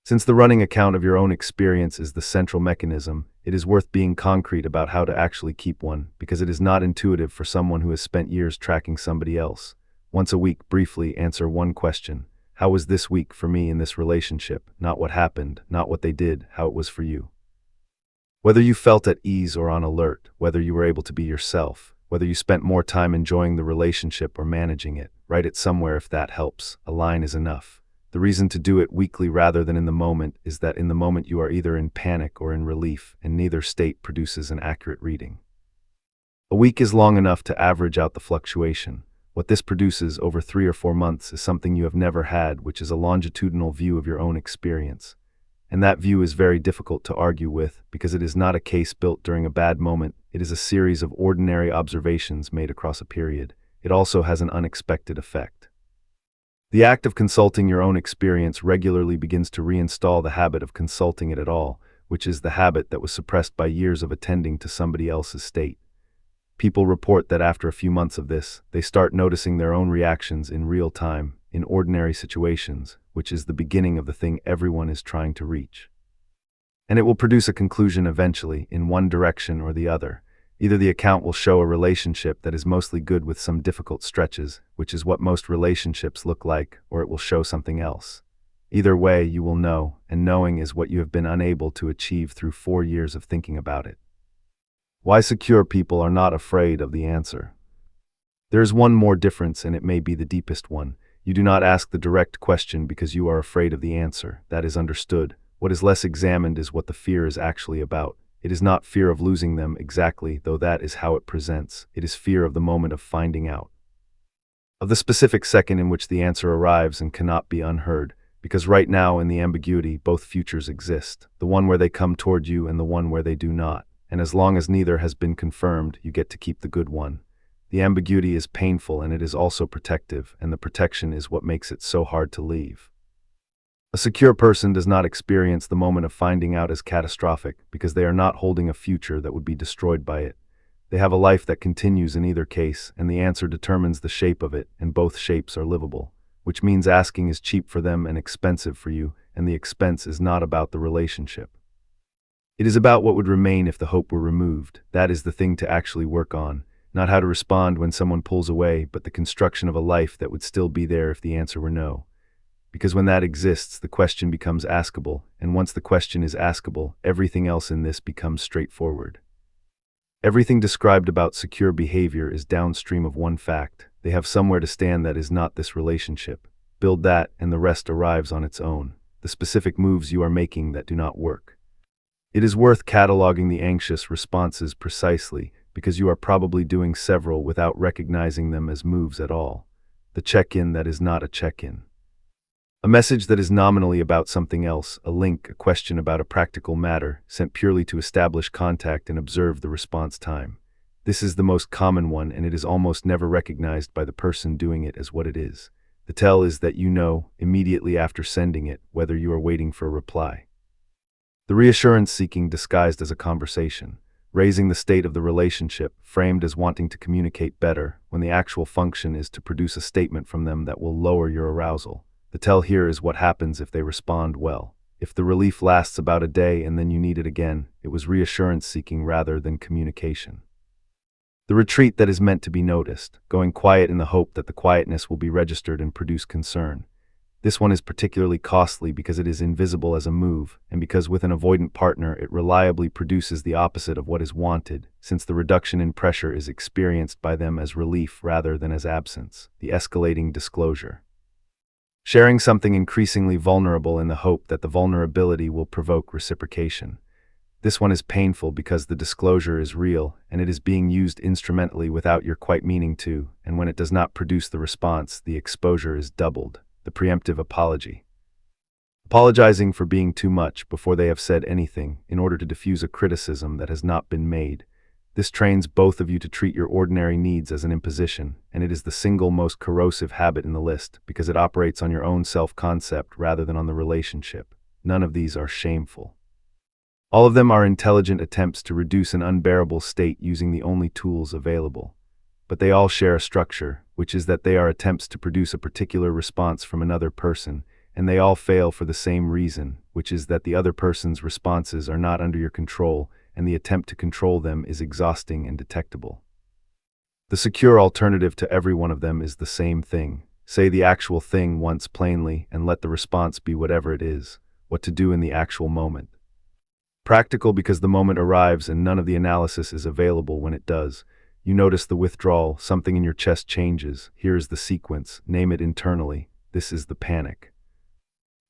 Since the running account of your own experience is the central mechanism, it is worth being concrete about how to actually keep one, because it is not intuitive for someone who has spent years tracking somebody else. Once a week, briefly answer one question. How was this week for me in this relationship? Not what happened, not what they did, how it was for you. Whether you felt at ease or on alert, whether you were able to be yourself, whether you spent more time enjoying the relationship or managing it, write it somewhere if that helps. A line is enough. The reason to do it weekly rather than in the moment is that in the moment you are either in panic or in relief, and neither state produces an accurate reading. A week is long enough to average out the fluctuation. What this produces over 3 or 4 months is something you have never had, which is a longitudinal view of your own experience. And that view is very difficult to argue with, because it is not a case built during a bad moment. It is a series of ordinary observations made across a period. It also has an unexpected effect. The act of consulting your own experience regularly begins to reinstall the habit of consulting it at all, which is the habit that was suppressed by years of attending to somebody else's state. People report that after a few months of this, they start noticing their own reactions in real time, in ordinary situations, which is the beginning of the thing everyone is trying to reach. And it will produce a conclusion eventually, in one direction or the other. Either the account will show a relationship that is mostly good with some difficult stretches, which is what most relationships look like, or it will show something else. Either way, you will know, and knowing is what you have been unable to achieve through 4 years of thinking about it. Why secure people are not afraid of the answer. There is one more difference, and it may be the deepest one. You do not ask the direct question because you are afraid of the answer. That is understood. What is less examined is what the fear is actually about. It is not fear of losing them exactly, though that is how it presents. It is fear of the moment of finding out. Of the specific second in which the answer arrives and cannot be unheard, because right now in the ambiguity, both futures exist, the one where they come toward you and the one where they do not. And as long as neither has been confirmed, you get to keep the good one. The ambiguity is painful and it is also protective, and the protection is what makes it so hard to leave. A secure person does not experience the moment of finding out as catastrophic because they are not holding a future that would be destroyed by it. They have a life that continues in either case, and the answer determines the shape of it, and both shapes are livable, which means asking is cheap for them and expensive for you, and the expense is not about the relationship. It is about what would remain if the hope were removed. That is the thing to actually work on, not how to respond when someone pulls away, but the construction of a life that would still be there if the answer were no. Because when that exists, the question becomes askable, and once the question is askable, everything else in this becomes straightforward. Everything described about secure behavior is downstream of one fact. They have somewhere to stand that is not this relationship. Build that, and the rest arrives on its own. The specific moves you are making that do not work. It is worth cataloging the anxious responses precisely, because you are probably doing several without recognizing them as moves at all. The check-in that is not a check-in. A message that is nominally about something else, a link, a question about a practical matter, sent purely to establish contact and observe the response time. This is the most common one, and it is almost never recognized by the person doing it as what it is. The tell is that you know, immediately after sending it, whether you are waiting for a reply. The reassurance seeking disguised as a conversation, raising the state of the relationship, framed as wanting to communicate better, when the actual function is to produce a statement from them that will lower your arousal. The tell here is what happens if they respond well. If the relief lasts about a day and then you need it again, it was reassurance seeking rather than communication. The retreat that is meant to be noticed, going quiet in the hope that the quietness will be registered and produce concern. This one is particularly costly because it is invisible as a move, and because with an avoidant partner it reliably produces the opposite of what is wanted, since the reduction in pressure is experienced by them as relief rather than as absence, the escalating disclosure. Sharing something increasingly vulnerable in the hope that the vulnerability will provoke reciprocation. This one is painful because the disclosure is real, and it is being used instrumentally without your quite meaning to, and when it does not produce the response, the exposure is doubled. The preemptive apology. Apologizing for being too much before they have said anything in order to diffuse a criticism that has not been made. This trains both of you to treat your ordinary needs as an imposition, and it is the single most corrosive habit in the list because it operates on your own self-concept rather than on the relationship. None of these are shameful. All of them are intelligent attempts to reduce an unbearable state using the only tools available. But they all share a structure, which is that they are attempts to produce a particular response from another person, and they all fail for the same reason, which is that the other person's responses are not under your control, and the attempt to control them is exhausting and detectable. The secure alternative to every one of them is the same thing. Say the actual thing once plainly, and let the response be whatever it is, what to do in the actual moment. Practical because the moment arrives and none of the analysis is available when it does. You notice the withdrawal, something in your chest changes. Here is the sequence, name it internally. This is the panic.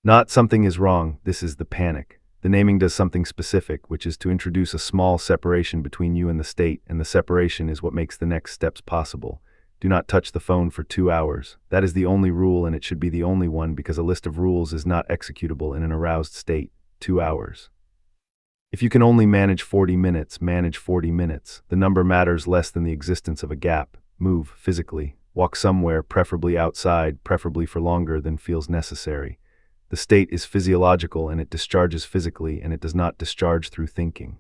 Not something is wrong, this is the panic. The naming does something specific, which is to introduce a small separation between you and the state, and the separation is what makes the next steps possible. Do not touch the phone for 2 hours. That is the only rule, and it should be the only one because a list of rules is not executable in an aroused state. 2 hours. If you can only manage 40 minutes, manage 40 minutes. The number matters less than the existence of a gap. Move, physically. Walk somewhere, preferably outside, preferably for longer than feels necessary. The state is physiological and it discharges physically, and it does not discharge through thinking.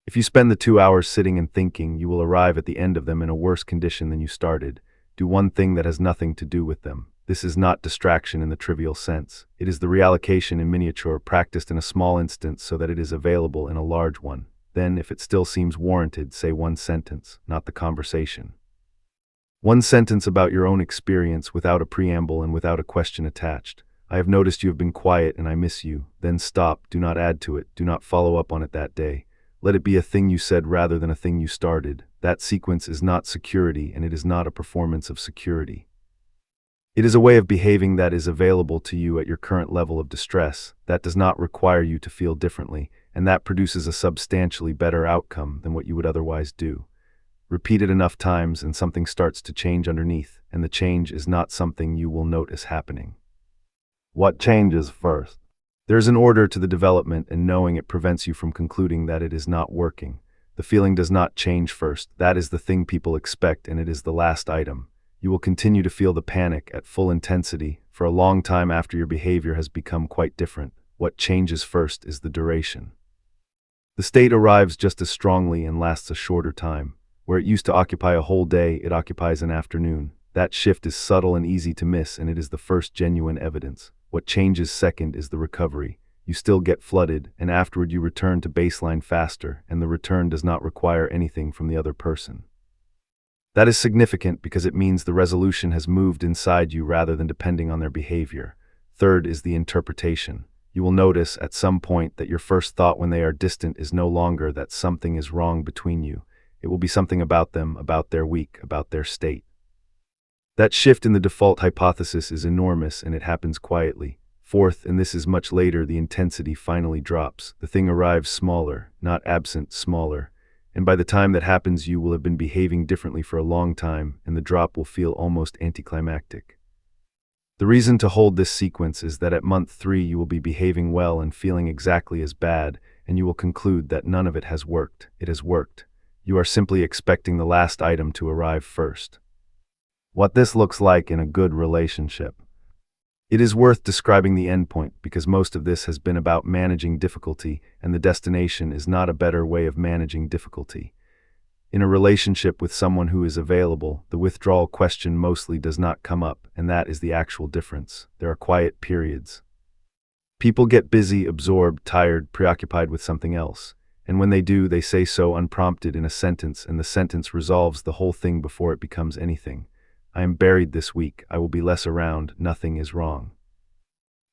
If you spend the 2 hours sitting and thinking, you will arrive at the end of them in a worse condition than you started. Do one thing that has nothing to do with them. This is not distraction in the trivial sense. It is the reallocation in miniature practiced in a small instance so that it is available in a large one. Then, if it still seems warranted, say one sentence, not the conversation. One sentence about your own experience without a preamble and without a question attached. I have noticed you have been quiet and I miss you. Then stop, do not add to it, do not follow up on it that day. Let it be a thing you said rather than a thing you started. That sequence is not security and it is not a performance of security. It is a way of behaving that is available to you at your current level of distress, that does not require you to feel differently, and that produces a substantially better outcome than what you would otherwise do. Repeat it enough times and something starts to change underneath, and the change is not something you will notice happening. What changes first? There is an order to the development, and knowing it prevents you from concluding that it is not working. The feeling does not change first. That is the thing people expect, and it is the last item. You will continue to feel the panic at full intensity for a long time after your behavior has become quite different. What changes first is the duration. The state arrives just as strongly and lasts a shorter time. Where it used to occupy a whole day, it occupies an afternoon. That shift is subtle and easy to miss, and it is the first genuine evidence. What changes second is the recovery. You still get flooded, and afterward you return to baseline faster, and the return does not require anything from the other person. That is significant because it means the resolution has moved inside you rather than depending on their behavior. Third is the interpretation. You will notice at some point that your first thought when they are distant is no longer that something is wrong between you. It will be something about them, about their week, about their state. That shift in the default hypothesis is enormous, and it happens quietly. Fourth, and this is much later, the intensity finally drops. The thing arrives smaller, not absent, smaller. And by the time that happens, you will have been behaving differently for a long time, and the drop will feel almost anticlimactic. The reason to hold this sequence is that at month 3 you will be behaving well and feeling exactly as bad, and you will conclude that none of it has worked. It has worked. You are simply expecting the last item to arrive first. What this looks like in a good relationship. It is worth describing the endpoint because most of this has been about managing difficulty, and the destination is not a better way of managing difficulty. In a relationship with someone who is available, the withdrawal question mostly does not come up, and that is the actual difference. There are quiet periods. People get busy, absorbed, tired, preoccupied with something else. And when they do, they say so unprompted in a sentence, and the sentence resolves the whole thing before it becomes anything. I am buried this week. I will be less around. Nothing is wrong.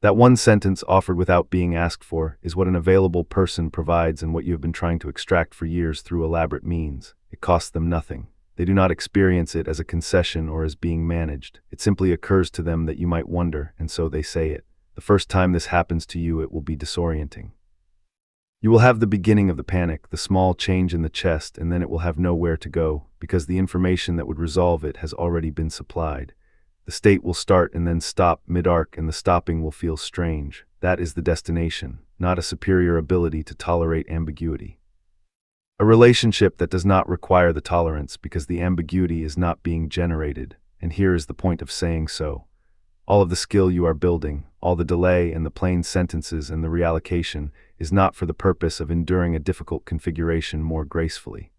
That one sentence offered without being asked for is what an available person provides and what you have been trying to extract for years through elaborate means. It costs them nothing. They do not experience it as a concession or as being managed. It simply occurs to them that you might wonder, and so they say it. The first time this happens to you, it will be disorienting. You will have the beginning of the panic, the small change in the chest, and then it will have nowhere to go, because the information that would resolve it has already been supplied. The state will start and then stop mid-arc, and the stopping will feel strange. That is the destination, not a superior ability to tolerate ambiguity. A relationship that does not require the tolerance because the ambiguity is not being generated, and here is the point of saying so. All of the skill you are building, all the delay and the plain sentences and the reallocation is not for the purpose of enduring a difficult configuration more gracefully.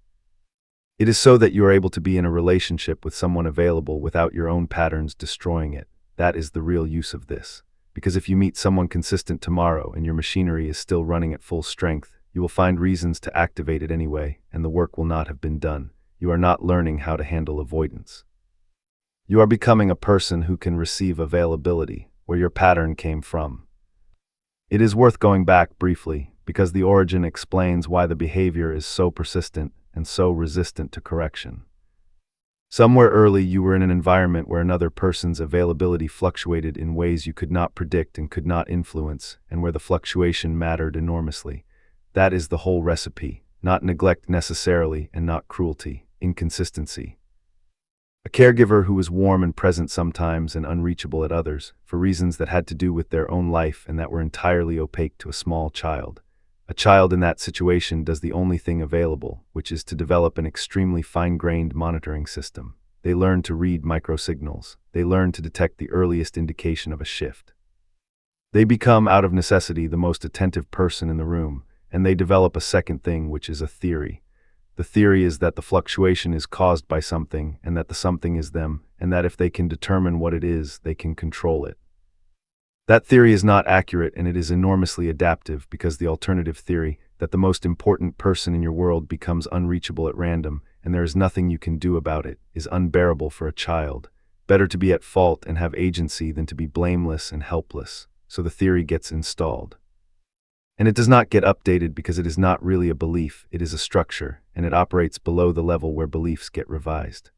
It is so that you are able to be in a relationship with someone available without your own patterns destroying it. That is the real use of this. Because if you meet someone consistent tomorrow and your machinery is still running at full strength, you will find reasons to activate it anyway, and the work will not have been done. You are not learning how to handle avoidance. You are becoming a person who can receive availability, where your pattern came from. It is worth going back briefly, because the origin explains why the behavior is so persistent and so resistant to correction. Somewhere early you were in an environment where another person's availability fluctuated in ways you could not predict and could not influence, and where the fluctuation mattered enormously. That is the whole recipe, not neglect necessarily and not cruelty, inconsistency. A caregiver who was warm and present sometimes and unreachable at others, for reasons that had to do with their own life and that were entirely opaque to a small child. A child in that situation does the only thing available, which is to develop an extremely fine-grained monitoring system. They learn to read microsignals. They learn to detect the earliest indication of a shift. They become, out of necessity, the most attentive person in the room, and they develop a second thing, which is a theory. The theory is that the fluctuation is caused by something, and that the something is them, and that if they can determine what it is, they can control it. That theory is not accurate, and it is enormously adaptive because the alternative theory, that the most important person in your world becomes unreachable at random, and there is nothing you can do about it, is unbearable for a child. Better to be at fault and have agency than to be blameless and helpless. So the theory gets installed. And it does not get updated because it is not really a belief, it is a structure, and it operates below the level where beliefs get revised.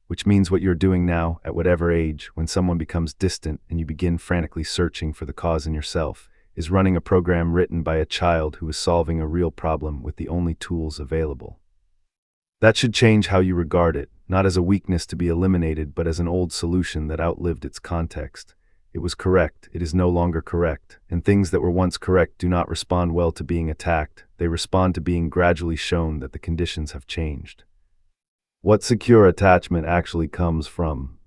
Which means what you're doing now, at whatever age, when someone becomes distant and you begin frantically searching for the cause in yourself, is running a program written by a child who is solving a real problem with the only tools available. That should change how you regard it, not as a weakness to be eliminated, but as an old solution that outlived its context. It was correct, it is no longer correct, and things that were once correct do not respond well to being attacked, they respond to being gradually shown that the conditions have changed. What secure attachment actually comes from?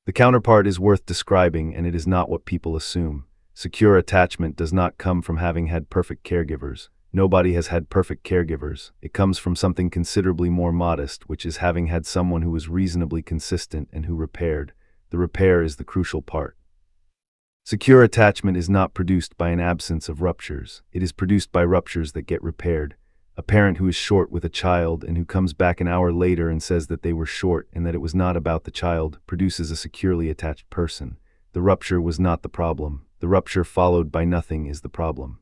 The counterpart is worth describing, and it is not what people assume. Secure attachment does not come from having had perfect caregivers. Nobody has had perfect caregivers. It comes from something considerably more modest, which is having had someone who was reasonably consistent and who repaired. The repair is the crucial part. Secure attachment is not produced by an absence of ruptures. It is produced by ruptures that get repaired. A parent who is short with a child and who comes back an hour later and says that they were short and that it was not about the child produces a securely attached person. The rupture was not the problem. The rupture followed by nothing is the problem.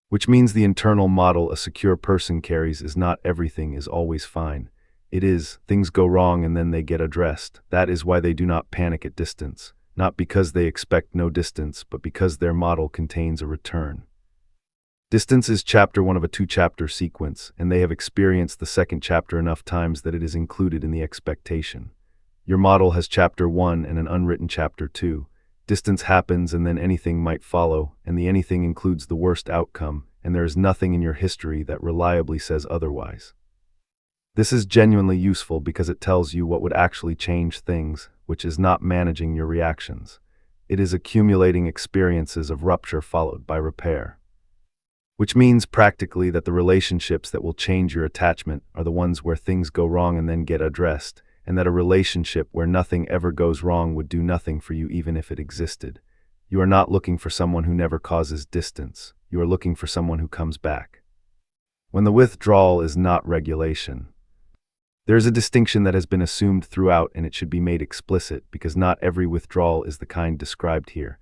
Which means the internal model a secure person carries is not everything is always fine. It is, things go wrong and then they get addressed. That is why they do not panic at distance. Not because they expect no distance, but because their model contains a return. Distance is chapter 1 of a 2-chapter sequence, and they have experienced the second chapter enough times that it is included in the expectation. Your model has chapter 1 and an unwritten chapter 2. Distance happens and then anything might follow, and the anything includes the worst outcome, and there is nothing in your history that reliably says otherwise. This is genuinely useful because it tells you what would actually change things, which is not managing your reactions. It is accumulating experiences of rupture followed by repair. Which means practically that the relationships that will change your attachment are the ones where things go wrong and then get addressed, and that a relationship where nothing ever goes wrong would do nothing for you even if it existed. You are not looking for someone who never causes distance. You are looking for someone who comes back. When the withdrawal is not regulation. There is a distinction that has been assumed throughout, and it should be made explicit because not every withdrawal is the kind described here.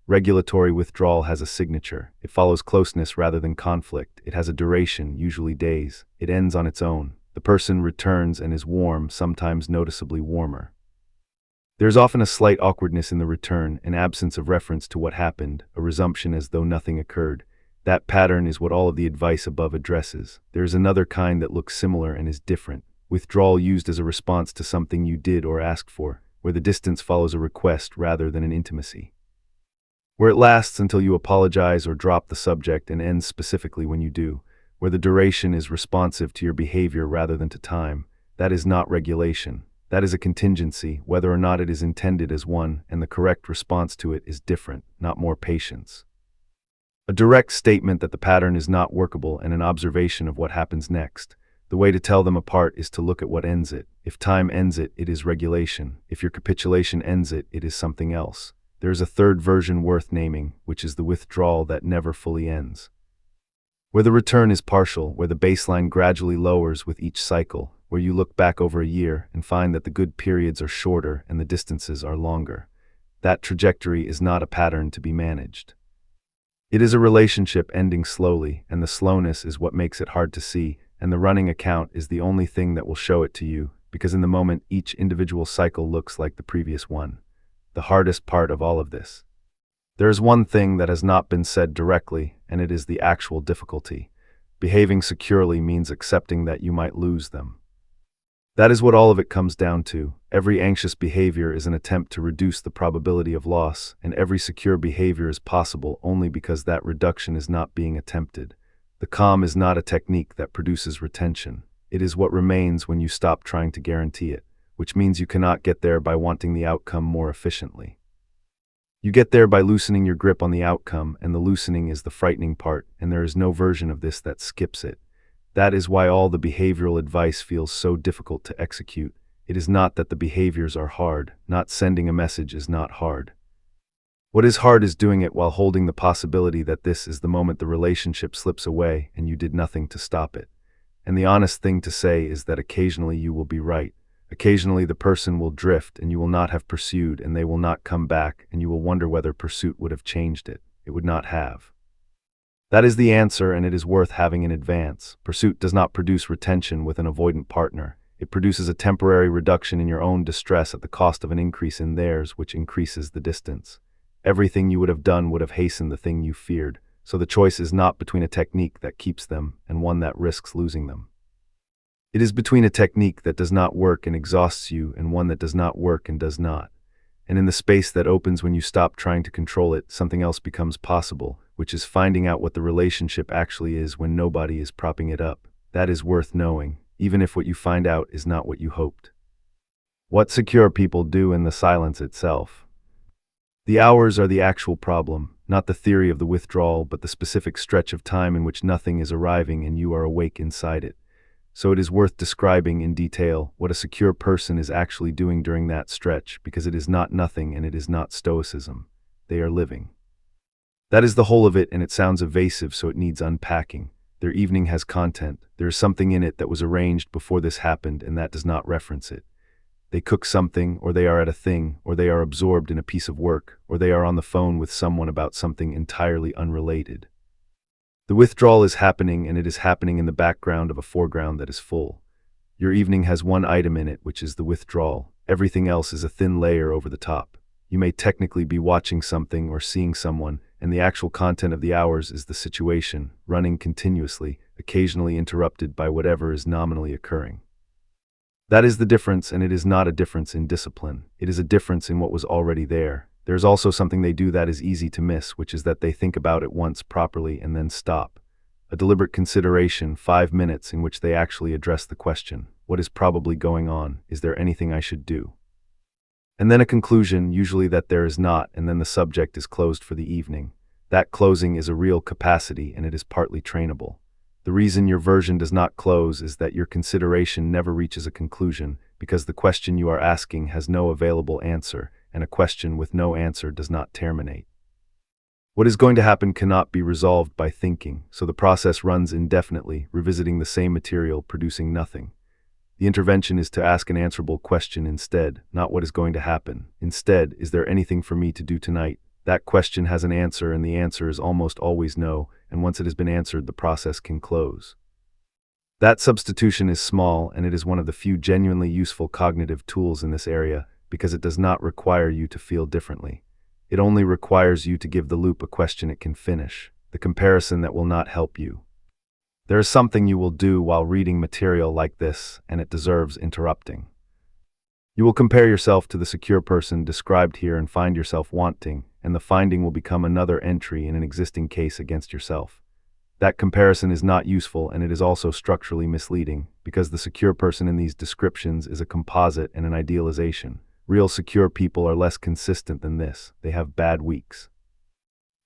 Regulatory withdrawal has a signature. It follows closeness rather than conflict. It has a duration, usually days. It ends on its own. The person returns and is warm, sometimes noticeably warmer. There is often a slight awkwardness in the return, an absence of reference to what happened, a resumption as though nothing occurred. That pattern is what all of the advice above addresses. There is another kind that looks similar and is different. Withdrawal used as a response to something you did or asked for, where the distance follows a request rather than an intimacy. Where it lasts until you apologize or drop the subject and ends specifically when you do. Where the duration is responsive to your behavior rather than to time. That is not regulation. That is a contingency, whether or not it is intended as one, and the correct response to it is different, not more patience. A direct statement that the pattern is not workable and an observation of what happens next. The way to tell them apart is to look at what ends it. If time ends it, it is regulation. If your capitulation ends it, it is something else. There is a third version worth naming, which is the withdrawal that never fully ends. Where the return is partial, where the baseline gradually lowers with each cycle, where you look back over a year and find that the good periods are shorter and the distances are longer. That trajectory is not a pattern to be managed. It is a relationship ending slowly, and the slowness is what makes it hard to see, and the running account is the only thing that will show it to you, because in the moment each individual cycle looks like the previous one. The hardest part of all of this. There is one thing that has not been said directly, and it is the actual difficulty. Behaving securely means accepting that you might lose them. That is what all of it comes down to. Every anxious behavior is an attempt to reduce the probability of loss, and every secure behavior is possible only because that reduction is not being attempted. The calm is not a technique that produces retention. It is what remains when you stop trying to guarantee it, which means you cannot get there by wanting the outcome more efficiently. You get there by loosening your grip on the outcome, and the loosening is the frightening part, and there is no version of this that skips it. That is why all the behavioral advice feels so difficult to execute. It is not that the behaviors are hard. Not sending a message is not hard. What is hard is doing it while holding the possibility that this is the moment the relationship slips away and you did nothing to stop it. And the honest thing to say is that occasionally you will be right. Occasionally the person will drift and you will not have pursued and they will not come back and you will wonder whether pursuit would have changed it. It would not have. That is the answer, and it is worth having in advance. Pursuit does not produce retention with an avoidant partner. It produces a temporary reduction in your own distress at the cost of an increase in theirs, which increases the distance. Everything you would have done would have hastened the thing you feared, so the choice is not between a technique that keeps them and one that risks losing them. It is between a technique that does not work and exhausts you and one that does not work and does not. And in the space that opens when you stop trying to control it, something else becomes possible, which is finding out what the relationship actually is when nobody is propping it up. That is worth knowing, even if what you find out is not what you hoped. What secure people do in the silence itself. The hours are the actual problem, not the theory of the withdrawal, but the specific stretch of time in which nothing is arriving and you are awake inside it. So it is worth describing in detail what a secure person is actually doing during that stretch, because it is not nothing and it is not stoicism. They are living. That is the whole of it, and it sounds evasive, so it needs unpacking. Their evening has content. There is something in it that was arranged before this happened, and that does not reference it. They cook something, or they are at a thing, or they are absorbed in a piece of work, or they are on the phone with someone about something entirely unrelated. The withdrawal is happening, and it is happening in the background of a foreground that is full. Your evening has one item in it, which is the withdrawal. Everything else is a thin layer over the top. You may technically be watching something or seeing someone, and the actual content of the hours is the situation, running continuously, occasionally interrupted by whatever is nominally occurring. That is the difference, and it is not a difference in discipline. It is a difference in what was already there. There is also something they do that is easy to miss, which is that they think about it once properly and then stop. A deliberate consideration, 5 minutes, in which they actually address the question, what is probably going on? Is there anything I should do? And then a conclusion, usually that there is not, and then the subject is closed for the evening. That closing is a real capacity, and it is partly trainable. The reason your version does not close is that your consideration never reaches a conclusion, because the question you are asking has no available answer, and a question with no answer does not terminate. What is going to happen cannot be resolved by thinking, so the process runs indefinitely, revisiting the same material, producing nothing. The intervention is to ask an answerable question instead, not what is going to happen. Instead, is there anything for me to do tonight? That question has an answer, and the answer is almost always no, and once it has been answered, the process can close. That substitution is small, and it is one of the few genuinely useful cognitive tools in this area, because it does not require you to feel differently. It only requires you to give the loop a question it can finish, the comparison that will not help you. There is something you will do while reading material like this, and it deserves interrupting. You will compare yourself to the secure person described here and find yourself wanting, and the finding will become another entry in an existing case against yourself. That comparison is not useful, and it is also structurally misleading, because the secure person in these descriptions is a composite and an idealization. Real secure people are less consistent than this. They have bad weeks.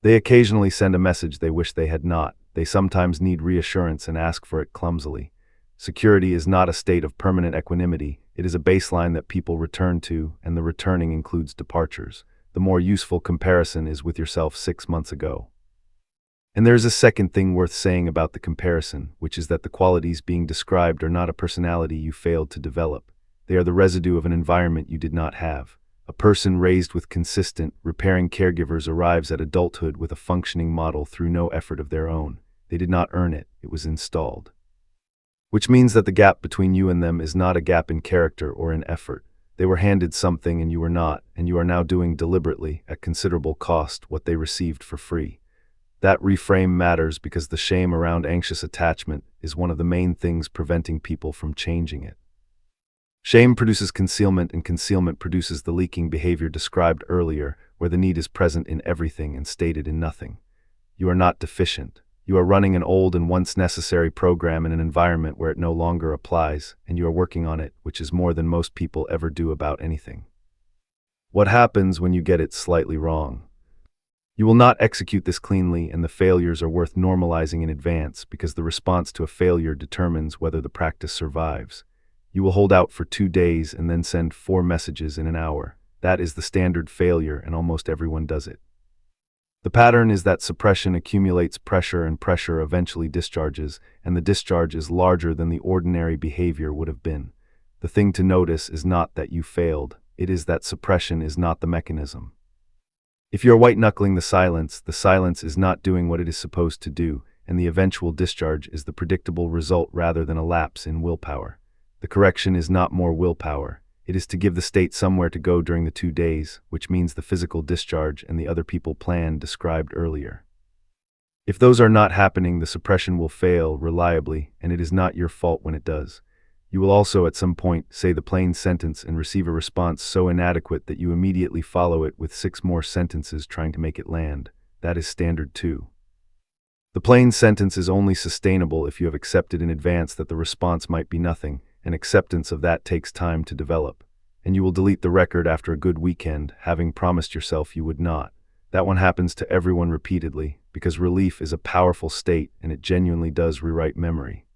They occasionally send a message they wish they had not. They sometimes need reassurance and ask for it clumsily. Security is not a state of permanent equanimity. It is a baseline that people return to, and the returning includes departures. The more useful comparison is with yourself 6 months ago. And there is a second thing worth saying about the comparison, which is that the qualities being described are not a personality you failed to develop. They are the residue of an environment you did not have. A person raised with consistent, repairing caregivers arrives at adulthood with a functioning model through no effort of their own. They did not earn it, it was installed. Which means that the gap between you and them is not a gap in character or in effort. They were handed something and you were not, and you are now doing deliberately, at considerable cost, what they received for free. That reframe matters because the shame around anxious attachment is one of the main things preventing people from changing it. Shame produces concealment, and concealment produces the leaking behavior described earlier, where the need is present in everything and stated in nothing. You are not deficient. You are running an old and once necessary program in an environment where it no longer applies, and you are working on it, which is more than most people ever do about anything. What happens when you get it slightly wrong? You will not execute this cleanly, and the failures are worth normalizing in advance, because the response to a failure determines whether the practice survives. You will hold out for 2 days and then send 4 messages in an hour. That is the standard failure, and almost everyone does it. The pattern is that suppression accumulates pressure and pressure eventually discharges, and the discharge is larger than the ordinary behavior would have been. The thing to notice is not that you failed, it is that suppression is not the mechanism. If you're white-knuckling the silence is not doing what it is supposed to do, and the eventual discharge is the predictable result rather than a lapse in willpower. The correction is not more willpower. It is to give the state somewhere to go during the 2 days, which means the physical discharge and the other people plan described earlier. If those are not happening, the suppression will fail reliably, and it is not your fault when it does. You will also at some point say the plain sentence and receive a response so inadequate that you immediately follow it with 6 more sentences trying to make it land. That is standard 2. The plain sentence is only sustainable if you have accepted in advance that the response might be nothing, and acceptance of that takes time to develop. And you will delete the record after a good weekend, having promised yourself you would not. That one happens to everyone repeatedly, because relief is a powerful state and it genuinely does rewrite memory.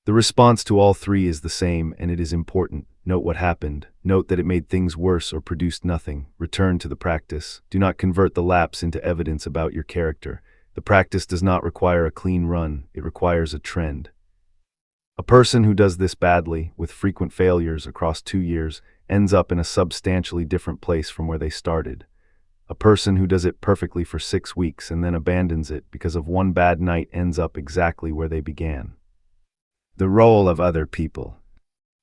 The response to all 3 is the same, and it is important. Note what happened. Note that it made things worse or produced nothing. Return to the practice. Do not convert the lapse into evidence about your character. The practice does not require a clean run, it requires a trend. A person who does this badly, with frequent failures across 2 years, ends up in a substantially different place from where they started. A person who does it perfectly for 6 weeks and then abandons it because of one bad night ends up exactly where they began. The role of other people.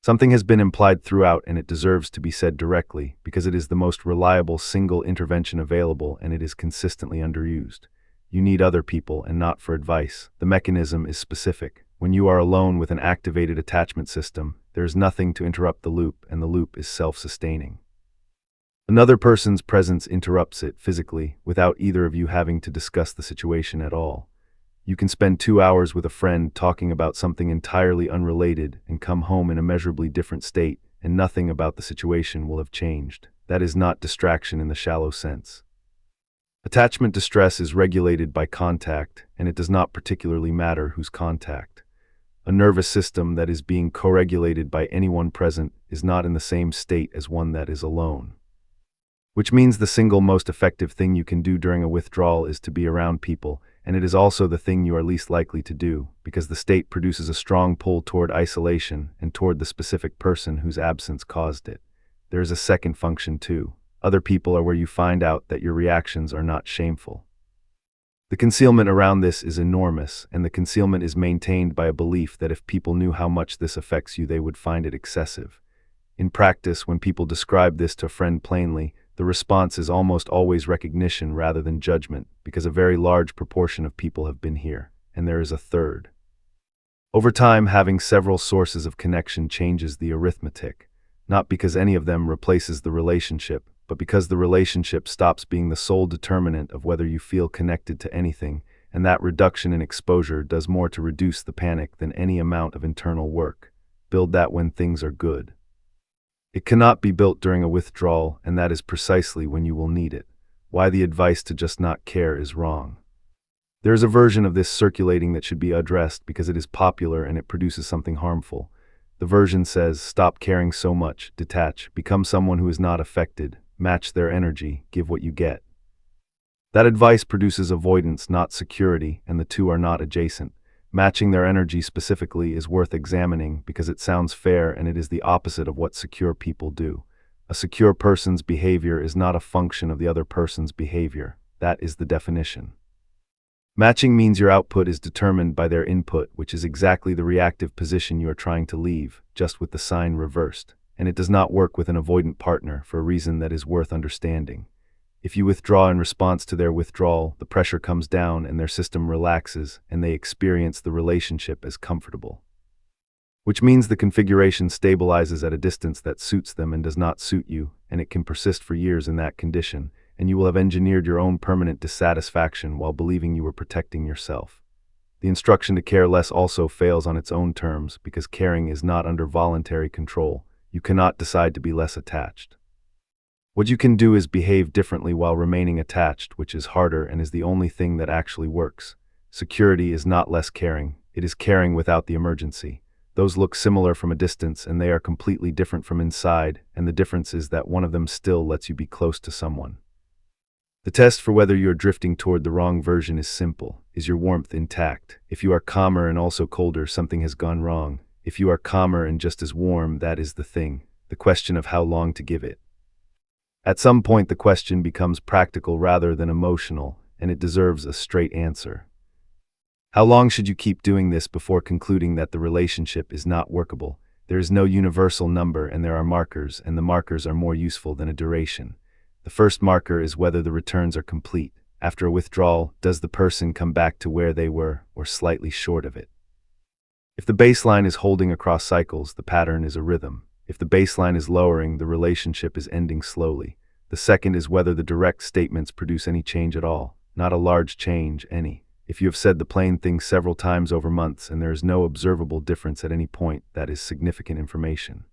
Something has been implied throughout, and it deserves to be said directly, because it is the most reliable single intervention available and it is consistently underused. You need other people and not for advice. The mechanism is specific. When you are alone with an activated attachment system, there is nothing to interrupt the loop, and the loop is self-sustaining. Another person's presence interrupts it physically, without either of you having to discuss the situation at all. You can spend 2 hours with a friend talking about something entirely unrelated and come home in a measurably different state, and nothing about the situation will have changed. That is not distraction in the shallow sense. Attachment distress is regulated by contact, and it does not particularly matter whose contact. A nervous system that is being co-regulated by anyone present is not in the same state as one that is alone. Which means the single most effective thing you can do during a withdrawal is to be around people, and it is also the thing you are least likely to do, because the state produces a strong pull toward isolation and toward the specific person whose absence caused it. There is a second function too. Other people are where you find out that your reactions are not shameful. The concealment around this is enormous, and the concealment is maintained by a belief that if people knew how much this affects you, they would find it excessive. In practice, when people describe this to a friend plainly, the response is almost always recognition rather than judgment, because a very large proportion of people have been here, and there is a third. Over time, having several sources of connection changes the arithmetic, not because any of them replaces the relationship, but because the relationship stops being the sole determinant of whether you feel connected to anything, and that reduction in exposure does more to reduce the panic than any amount of internal work. Build that when things are good. It cannot be built during a withdrawal, and that is precisely when you will need it. Why the advice to just not care is wrong. There is a version of this circulating that should be addressed because it is popular and it produces something harmful. The version says, stop caring so much, detach, become someone who is not affected, match their energy, give what you get. That advice produces avoidance, not security, and the two are not adjacent. Matching their energy specifically is worth examining because it sounds fair and it is the opposite of what secure people do. A secure person's behavior is not a function of the other person's behavior. That is the definition. Matching means your output is determined by their input, which is exactly the reactive position you are trying to leave, just with the sign reversed. And it does not work with an avoidant partner for a reason that is worth understanding. If you withdraw in response to their withdrawal, the pressure comes down and their system relaxes, and they experience the relationship as comfortable. Which means the configuration stabilizes at a distance that suits them and does not suit you, and it can persist for years in that condition, and you will have engineered your own permanent dissatisfaction while believing you were protecting yourself. The instruction to care less also fails on its own terms because caring is not under voluntary control. You cannot decide to be less attached. What you can do is behave differently while remaining attached, which is harder and is the only thing that actually works. Security is not less caring, it is caring without the emergency. Those look similar from a distance and they are completely different from inside, and the difference is that one of them still lets you be close to someone. The test for whether you're drifting toward the wrong version is simple. Is your warmth intact? If you are calmer and also colder, something has gone wrong. If you are calmer and just as warm, that is the thing. The question of how long to give it. At some point, the question becomes practical rather than emotional, and it deserves a straight answer. How long should you keep doing this before concluding that the relationship is not workable? There is no universal number, and there are markers, and the markers are more useful than a duration. The first marker is whether the returns are complete. After a withdrawal, does the person come back to where they were, or slightly short of it? If the baseline is holding across cycles, the pattern is a rhythm. If the baseline is lowering, the relationship is ending slowly. The second is whether the direct statements produce any change at all. Not a large change, any. If you have said the plain thing several times over months and there is no observable difference at any point, that is significant information.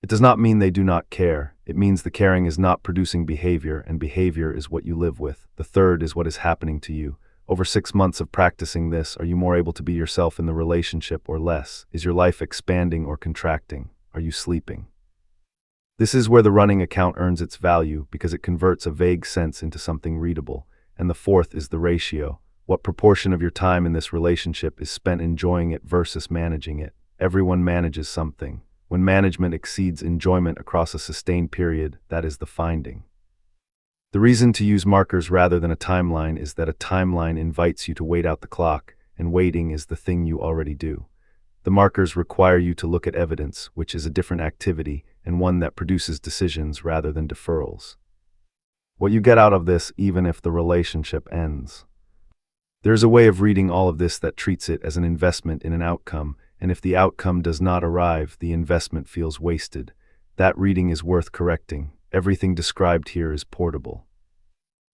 It does not mean they do not care. It means the caring is not producing behavior, and behavior is what you live with. The third is what is happening to you. Over 6 months of practicing this, are you more able to be yourself in the relationship or less? Is your life expanding or contracting? Are you sleeping? This is where the running account earns its value, because it converts a vague sense into something readable. And the fourth is the ratio. What proportion of your time in this relationship is spent enjoying it versus managing it? Everyone manages something. When management exceeds enjoyment across a sustained period, that is the finding. The reason to use markers rather than a timeline is that a timeline invites you to wait out the clock, and waiting is the thing you already do. The markers require you to look at evidence, which is a different activity, and one that produces decisions rather than deferrals. What you get out of this, even if the relationship ends. There's a way of reading all of this that treats it as an investment in an outcome, and if the outcome does not arrive, the investment feels wasted. That reading is worth correcting. Everything described here is portable.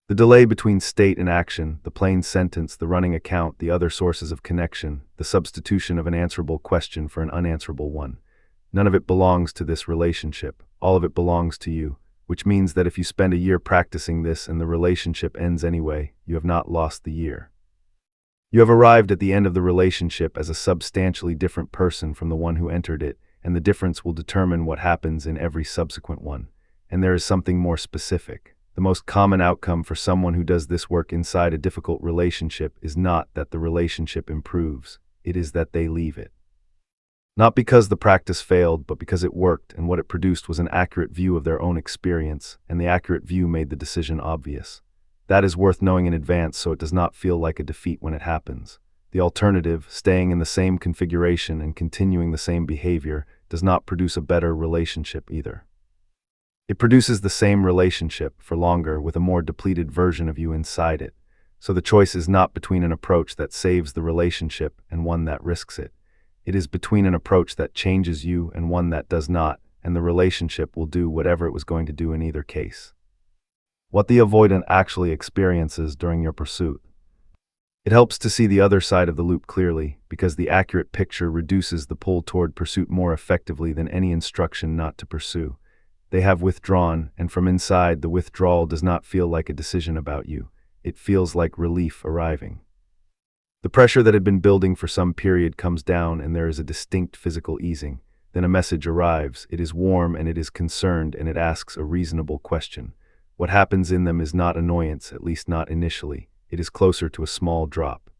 The delay between state and action, the plain sentence, the running account, the other sources of connection, the substitution of an answerable question for an unanswerable one. None of it belongs to this relationship. All of it belongs to you, which means that if you spend a year practicing this and the relationship ends anyway, you have not lost the year. You have arrived at the end of the relationship as a substantially different person from the one who entered it, and the difference will determine what happens in every subsequent one. And there is something more specific. The most common outcome for someone who does this work inside a difficult relationship is not that the relationship improves, it is that they leave it. Not because the practice failed, but because it worked, and what it produced was an accurate view of their own experience, and the accurate view made the decision obvious. That is worth knowing in advance so it does not feel like a defeat when it happens. The alternative, staying in the same configuration and continuing the same behavior, does not produce a better relationship either. It produces the same relationship, for longer, with a more depleted version of you inside it. So the choice is not between an approach that saves the relationship and one that risks it. It is between an approach that changes you and one that does not, and the relationship will do whatever it was going to do in either case. What the avoidant actually experiences during your pursuit. It helps to see the other side of the loop clearly, because the accurate picture reduces the pull toward pursuit more effectively than any instruction not to pursue. They have withdrawn, and from inside, the withdrawal does not feel like a decision about you. It feels like relief arriving. The pressure that had been building for some period comes down, and there is a distinct physical easing. Then a message arrives. It is warm, and it is concerned, and it asks a reasonable question. What happens in them is not annoyance, at least not initially. It is closer to a small drop.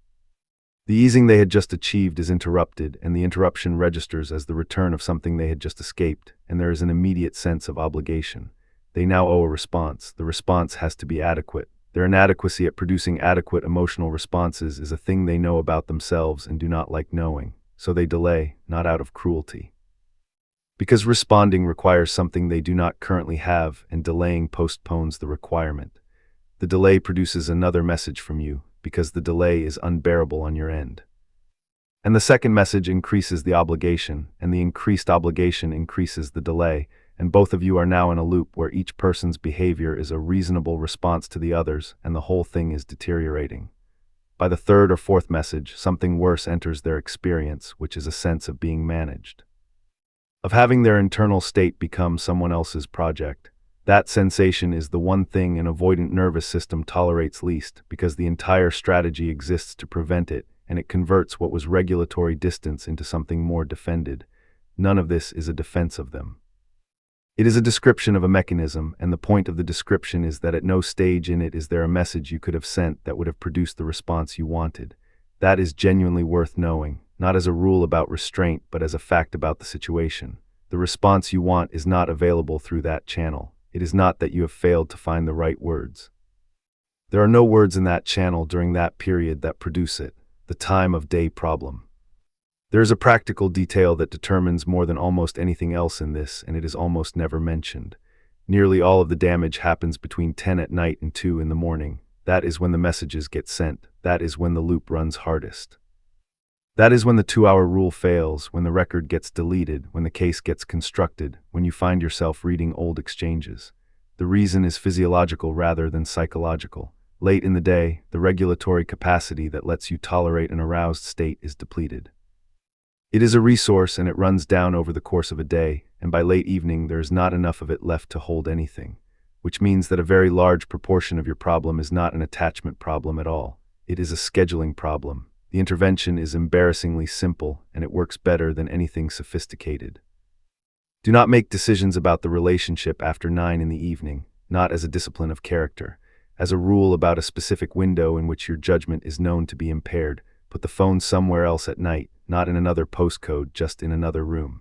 The easing they had just achieved is interrupted, and the interruption registers as the return of something they had just escaped, and there is an immediate sense of obligation. They now owe a response. The response has to be adequate. Their inadequacy at producing adequate emotional responses is a thing they know about themselves and do not like knowing, so they delay, not out of cruelty. Because responding requires something they do not currently have, and delaying postpones the requirement. The delay produces another message from you, because the delay is unbearable on your end. And the second message increases the obligation, and the increased obligation increases the delay, and both of you are now in a loop where each person's behavior is a reasonable response to the others, and the whole thing is deteriorating. By the third or fourth message, something worse enters their experience, which is a sense of being managed. Of having their internal state become someone else's project. That sensation is the one thing an avoidant nervous system tolerates least, because the entire strategy exists to prevent it, and it converts what was regulatory distance into something more defended. None of this is a defense of them. It is a description of a mechanism, and the point of the description is that at no stage in it is there a message you could have sent that would have produced the response you wanted. That is genuinely worth knowing, not as a rule about restraint, but as a fact about the situation. The response you want is not available through that channel. It is not that you have failed to find the right words. There are no words in that channel during that period that produce it, the time of day problem. There is a practical detail that determines more than almost anything else in this, and it is almost never mentioned. Nearly all of the damage happens between 10 at night and 2 in the morning. That is when the messages get sent. That is when the loop runs hardest. That is when the 2-hour rule fails, when the record gets deleted, when the case gets constructed, when you find yourself reading old exchanges. The reason is physiological rather than psychological. Late in the day, the regulatory capacity that lets you tolerate an aroused state is depleted. It is a resource and it runs down over the course of a day, and by late evening there is not enough of it left to hold anything, which means that a very large proportion of your problem is not an attachment problem at all. It is a scheduling problem. The intervention is embarrassingly simple, and it works better than anything sophisticated. Do not make decisions about the relationship after 9 in the evening, not as a discipline of character. As a rule about a specific window in which your judgment is known to be impaired, put the phone somewhere else at night, not in another postcode, just in another room.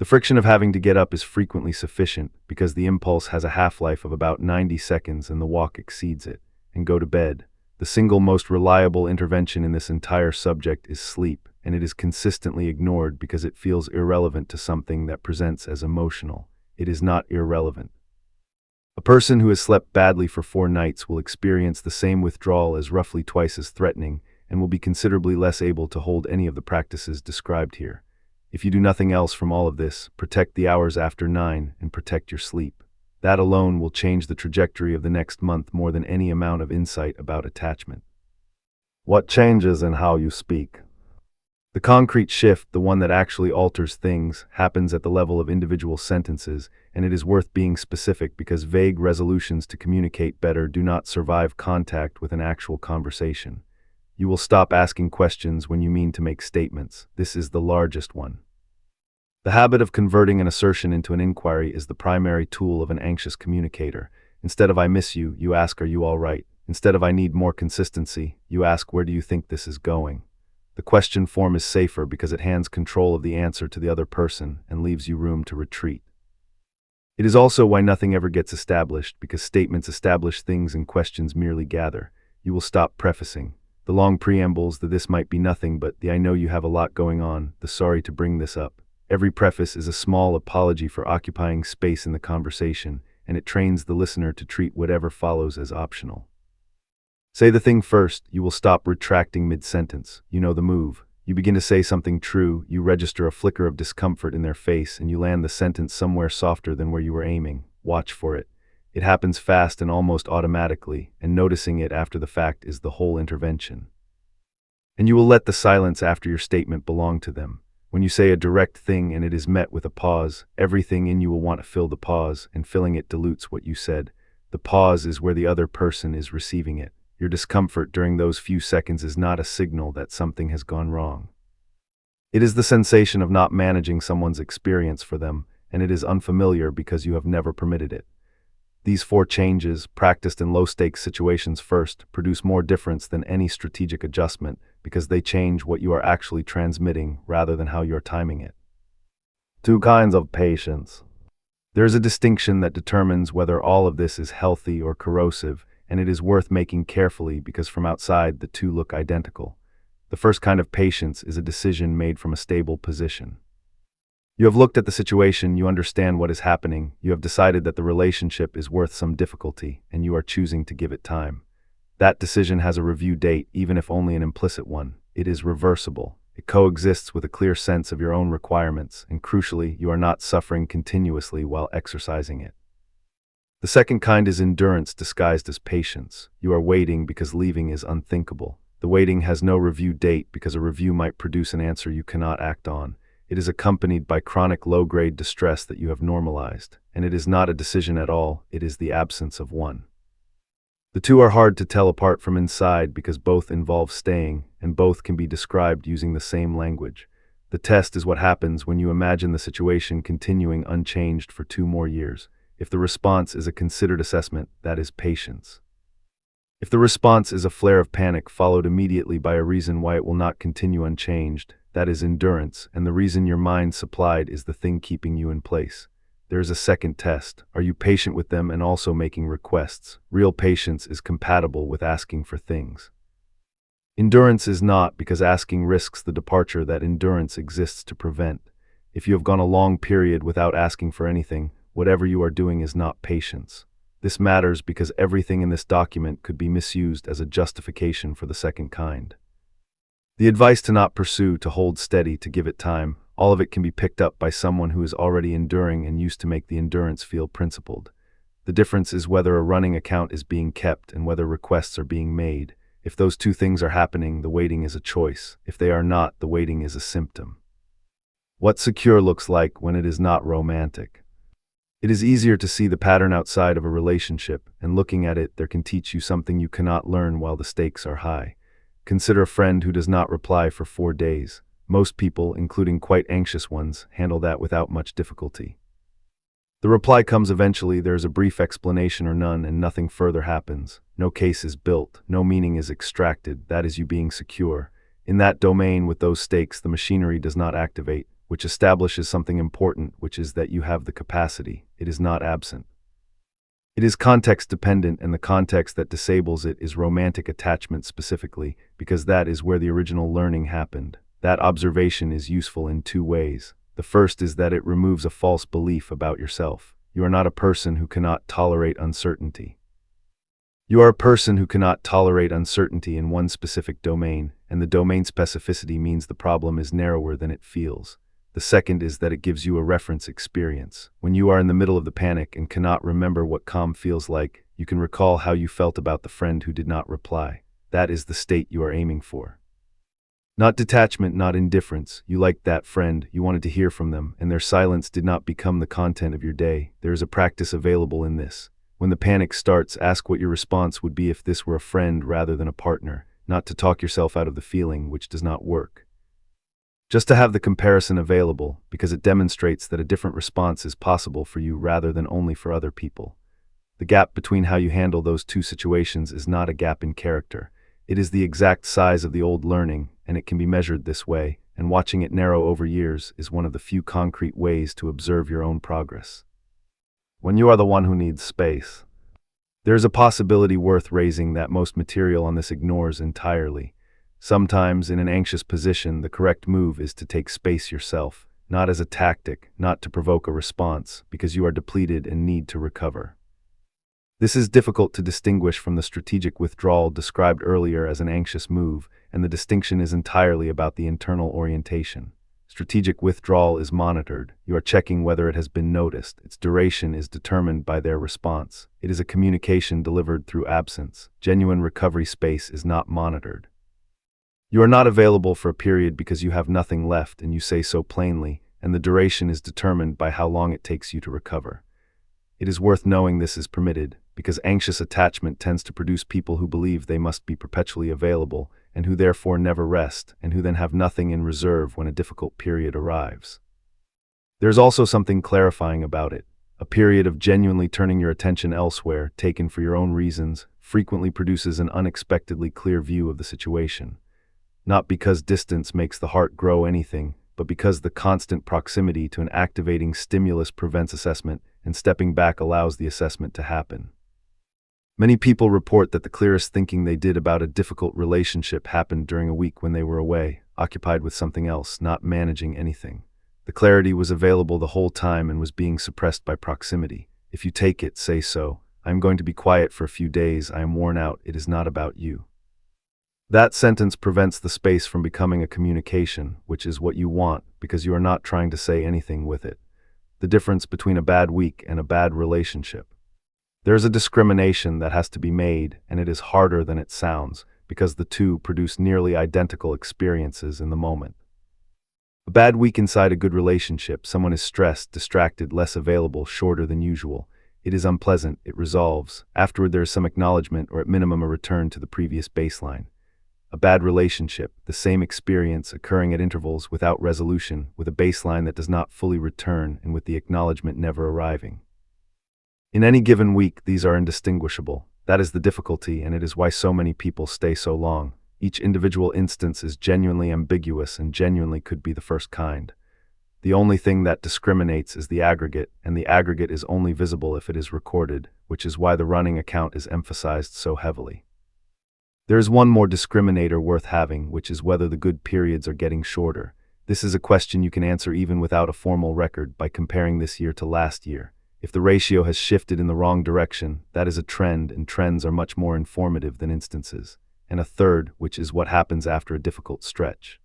The friction of having to get up is frequently sufficient because the impulse has a half-life of about 90 seconds and the walk exceeds it. And go to bed. The single most reliable intervention in this entire subject is sleep, and it is consistently ignored because it feels irrelevant to something that presents as emotional. It is not irrelevant. A person who has slept badly for 4 nights will experience the same withdrawal as roughly twice as threatening, and will be considerably less able to hold any of the practices described here. If you do nothing else from all of this, protect the hours after 9 and protect your sleep. That alone will change the trajectory of the next month more than any amount of insight about attachment. What changes in how you speak? The concrete shift, the one that actually alters things, happens at the level of individual sentences, and it is worth being specific because vague resolutions to communicate better do not survive contact with an actual conversation. You will stop asking questions when you mean to make statements. This is the largest one. The habit of converting an assertion into an inquiry is the primary tool of an anxious communicator. Instead of "I miss you," you ask "Are you all right?" Instead of "I need more consistency," you ask "Where do you think this is going?" The question form is safer because it hands control of the answer to the other person and leaves you room to retreat. It is also why nothing ever gets established, because statements establish things and questions merely gather. You will stop prefacing. The long preambles, the "this might be nothing but," the "I know you have a lot going on," the "sorry to bring this up." Every preface is a small apology for occupying space in the conversation, and it trains the listener to treat whatever follows as optional. Say the thing first. You will stop retracting mid-sentence. You know the move. You begin to say something true, you register a flicker of discomfort in their face, and you land the sentence somewhere softer than where you were aiming. Watch for it. It happens fast and almost automatically, and noticing it after the fact is the whole intervention. And you will let the silence after your statement belong to them. When you say a direct thing and it is met with a pause, everything in you will want to fill the pause, and filling it dilutes what you said. The pause is where the other person is receiving it. Your discomfort during those few seconds is not a signal that something has gone wrong. It is the sensation of not managing someone's experience for them, and it is unfamiliar because you have never permitted it. These 4 changes, practiced in low-stakes situations first, produce more difference than any strategic adjustment because they change what you are actually transmitting rather than how you are timing it. 2 kinds of patience. There is a distinction that determines whether all of this is healthy or corrosive, and it is worth making carefully because from outside the 2 look identical. The first kind of patience is a decision made from a stable position. You have looked at the situation, you understand what is happening, you have decided that the relationship is worth some difficulty, and you are choosing to give it time. That decision has a review date, even if only an implicit one. It is reversible. It coexists with a clear sense of your own requirements, and crucially, you are not suffering continuously while exercising it. The second kind is endurance disguised as patience. You are waiting because leaving is unthinkable. The waiting has no review date because a review might produce an answer you cannot act on. It is accompanied by chronic low-grade distress that you have normalized, and it is not a decision at all, it is the absence of one. The 2 are hard to tell apart from inside because both involve staying, and both can be described using the same language. The test is what happens when you imagine the situation continuing unchanged for 2 more years. If the response is a considered assessment, that is patience. If the response is a flare of panic followed immediately by a reason why it will not continue unchanged, that is endurance, and the reason your mind supplied is the thing keeping you in place. There is a second test. Are you patient with them and also making requests? Real patience is compatible with asking for things. Endurance is not, because asking risks the departure that endurance exists to prevent. If you have gone a long period without asking for anything, whatever you are doing is not patience. This matters because everything in this document could be misused as a justification for the second kind. The advice to not pursue, to hold steady, to give it time, all of it can be picked up by someone who is already enduring and used to make the endurance feel principled. The difference is whether a running account is being kept and whether requests are being made. If those two things are happening, the waiting is a choice. If they are not, the waiting is a symptom. What secure looks like when it is not romantic. It is easier to see the pattern outside of a relationship, and looking at it, there can teach you something you cannot learn while the stakes are high. Consider a friend who does not reply for 4 days. Most people, including quite anxious ones, handle that without much difficulty. The reply comes eventually, there is a brief explanation or none, and nothing further happens. No case is built, no meaning is extracted, that is you being secure. In that domain with those stakes, the machinery does not activate, which establishes something important, which is that you have the capacity. It is not absent. It is context dependent, and the context that disables it is romantic attachment specifically, because that is where the original learning happened. That observation is useful in 2 ways. The first is that it removes a false belief about yourself. You are not a person who cannot tolerate uncertainty. You are a person who cannot tolerate uncertainty in one specific domain, and the domain specificity means the problem is narrower than it feels. The second is that it gives you a reference experience. When you are in the middle of the panic and cannot remember what calm feels like, you can recall how you felt about the friend who did not reply. That is the state you are aiming for. Not detachment, not indifference. You liked that friend, you wanted to hear from them, and their silence did not become the content of your day. There is a practice available in this. When the panic starts, ask what your response would be if this were a friend rather than a partner, not to talk yourself out of the feeling, which does not work. Just to have the comparison available, because it demonstrates that a different response is possible for you rather than only for other people. The gap between how you handle those two situations is not a gap in character. It is the exact size of the old learning, and it can be measured this way, and watching it narrow over years is one of the few concrete ways to observe your own progress. When you are the one who needs space, there is a possibility worth raising that most material on this ignores entirely. Sometimes, in an anxious position, the correct move is to take space yourself, not as a tactic, not to provoke a response, because you are depleted and need to recover. This is difficult to distinguish from the strategic withdrawal described earlier as an anxious move, and the distinction is entirely about the internal orientation. Strategic withdrawal is monitored. You are checking whether it has been noticed. Its duration is determined by their response. It is a communication delivered through absence. Genuine recovery space is not monitored. You are not available for a period because you have nothing left, and you say so plainly, and the duration is determined by how long it takes you to recover. It is worth knowing this is permitted, because anxious attachment tends to produce people who believe they must be perpetually available, and who therefore never rest, and who then have nothing in reserve when a difficult period arrives. There is also something clarifying about it. A period of genuinely turning your attention elsewhere, taken for your own reasons, frequently produces an unexpectedly clear view of the situation. Not because distance makes the heart grow anything, but because the constant proximity to an activating stimulus prevents assessment, and stepping back allows the assessment to happen. Many people report that the clearest thinking they did about a difficult relationship happened during a week when they were away, occupied with something else, not managing anything. The clarity was available the whole time and was being suppressed by proximity. If you take it, say so. I am going to be quiet for a few days. I am worn out. It is not about you. That sentence prevents the space from becoming a communication, which is what you want, because you are not trying to say anything with it. The difference between a bad week and a bad relationship. There is a discrimination that has to be made, and it is harder than it sounds, because the two produce nearly identical experiences in the moment. A bad week inside a good relationship, someone is stressed, distracted, less available, shorter than usual. It is unpleasant, it resolves. Afterward there is some acknowledgement, or at minimum a return to the previous baseline. a bad relationship, the same experience occurring at intervals without resolution, with a baseline that does not fully return and with the acknowledgement never arriving. In any given week, these are indistinguishable. That is the difficulty, and it is why so many people stay so long. Each individual instance is genuinely ambiguous and genuinely could be the first kind. The only thing that discriminates is the aggregate, and the aggregate is only visible if it is recorded, which is why the running account is emphasized so heavily. There is one more discriminator worth having, which is whether the good periods are getting shorter. This is a question you can answer even without a formal record by comparing this year to last year. If the ratio has shifted in the wrong direction, that is a trend, and trends are much more informative than instances. And a third, which is what happens after a difficult stretch.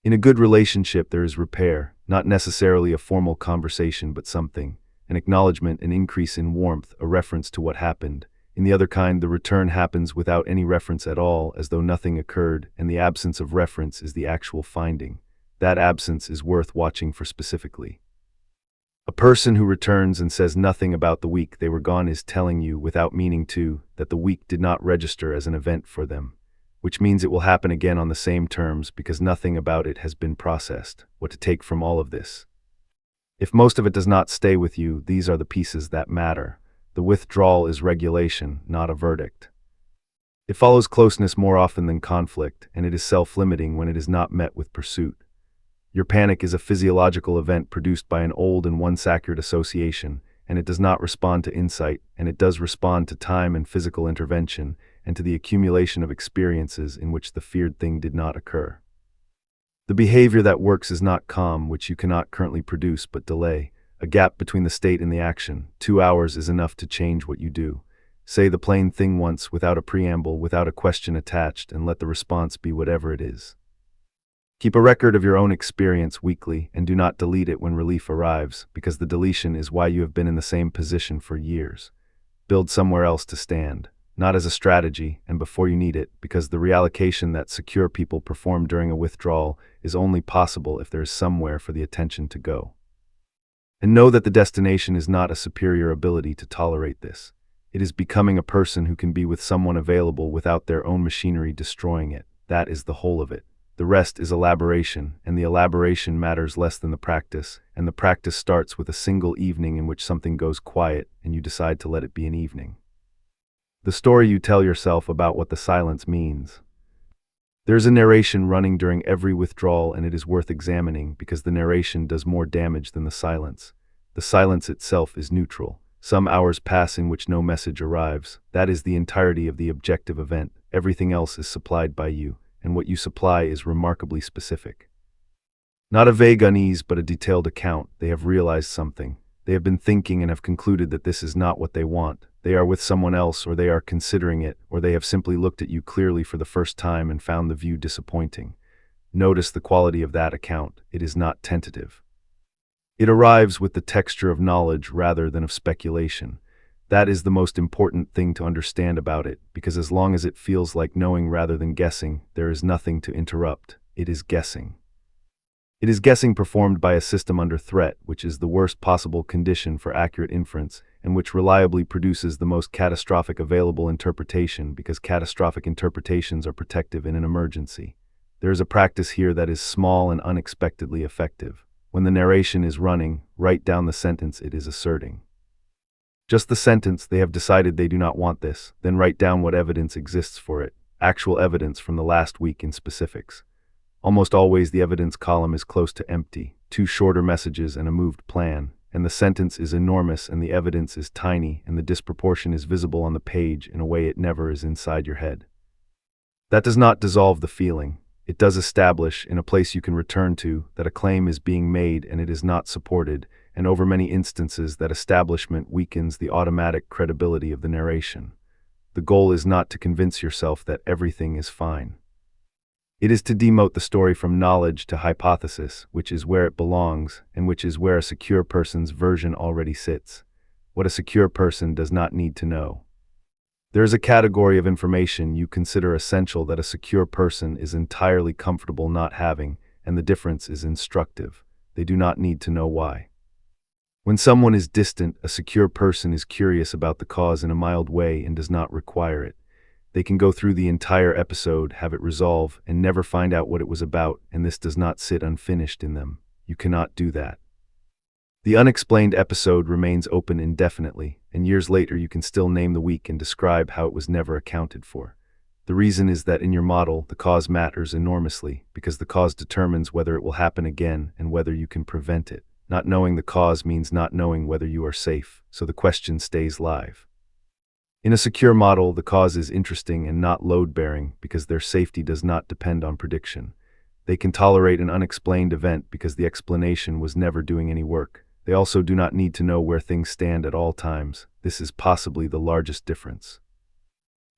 In a good relationship, there is repair, not necessarily a formal conversation, but something, an acknowledgement, an increase in warmth, a reference to what happened. In the other kind, the return happens without any reference at all, as though nothing occurred, and the absence of reference is the actual finding. That absence is worth watching for specifically. A person who returns and says nothing about the week they were gone is telling you, without meaning to, that the week did not register as an event for them, which means it will happen again on the same terms because nothing about it has been processed. What to take from all of this? If most of it does not stay with you, these are the pieces that matter. The withdrawal is regulation, not a verdict. It follows closeness more often than conflict, and it is self-limiting when it is not met with pursuit. Your panic is a physiological event produced by an old and once-accurate association, and it does not respond to insight, and it does respond to time and physical intervention, and to the accumulation of experiences in which the feared thing did not occur. The behavior that works is not calm, which you cannot currently produce, but delay, a gap between the state and the action. 2 hours is enough to change what you do. Say the plain thing once, without a preamble, without a question attached, and let the response be whatever it is. Keep a record of your own experience weekly, and do not delete it when relief arrives, because the deletion is why you have been in the same position for years. Build somewhere else to stand, not as a strategy, and before you need it, because the reallocation that secure people perform during a withdrawal is only possible if there is somewhere for the attention to go. And know that the destination is not a superior ability to tolerate this. It is becoming a person who can be with someone available without their own machinery destroying it. That is the whole of it. The rest is elaboration, and the elaboration matters less than the practice, and the practice starts with a single evening in which something goes quiet and you decide to let it be an evening. The story you tell yourself about what the silence means. There is a narration running during every withdrawal, and it is worth examining because the narration does more damage than the silence. The silence itself is neutral. Some hours pass in which no message arrives. That is the entirety of the objective event. Everything else is supplied by you, and what you supply is remarkably specific. Not a vague unease, but a detailed account. They have realized something. They have been thinking and have concluded that this is not what they want. They are with someone else, or they are considering it, or they have simply looked at you clearly for the first time and found the view disappointing. Notice the quality of that account. It is not tentative. It arrives with the texture of knowledge rather than of speculation. That is the most important thing to understand about it, because as long as it feels like knowing rather than guessing, there is nothing to interrupt. It is guessing. It is guessing performed by a system under threat, which is the worst possible condition for accurate inference, and which reliably produces the most catastrophic available interpretation, because catastrophic interpretations are protective in an emergency. There is a practice here that is small and unexpectedly effective. When the narration is running, write down the sentence it is asserting. Just the sentence, they have decided they do not want this, then write down what evidence exists for it, actual evidence from the last week in specifics. Almost always the evidence column is close to empty, 2 shorter messages and a moved plan, and the sentence is enormous and the evidence is tiny, and the disproportion is visible on the page in a way it never is inside your head. That does not dissolve the feeling. It does establish, in a place you can return to, that a claim is being made and it is not supported, and over many instances that establishment weakens the automatic credibility of the narration. The goal is not to convince yourself that everything is fine. It is to demote the story from knowledge to hypothesis, which is where it belongs, and which is where a secure person's version already sits. What a secure person does not need to know. There is a category of information you consider essential that a secure person is entirely comfortable not having, and the difference is instructive. They do not need to know why. When someone is distant, a secure person is curious about the cause in a mild way and does not require it. They can go through the entire episode, have it resolve, and never find out what it was about, and this does not sit unfinished in them. You cannot do that. The unexplained episode remains open indefinitely, and years later you can still name the week and describe how it was never accounted for. The reason is that in your model, the cause matters enormously, because the cause determines whether it will happen again and whether you can prevent it. Not knowing the cause means not knowing whether you are safe, so the question stays live. In a secure model, the cause is interesting and not load-bearing because their safety does not depend on prediction. They can tolerate an unexplained event because the explanation was never doing any work. They also do not need to know where things stand at all times. This is possibly the largest difference.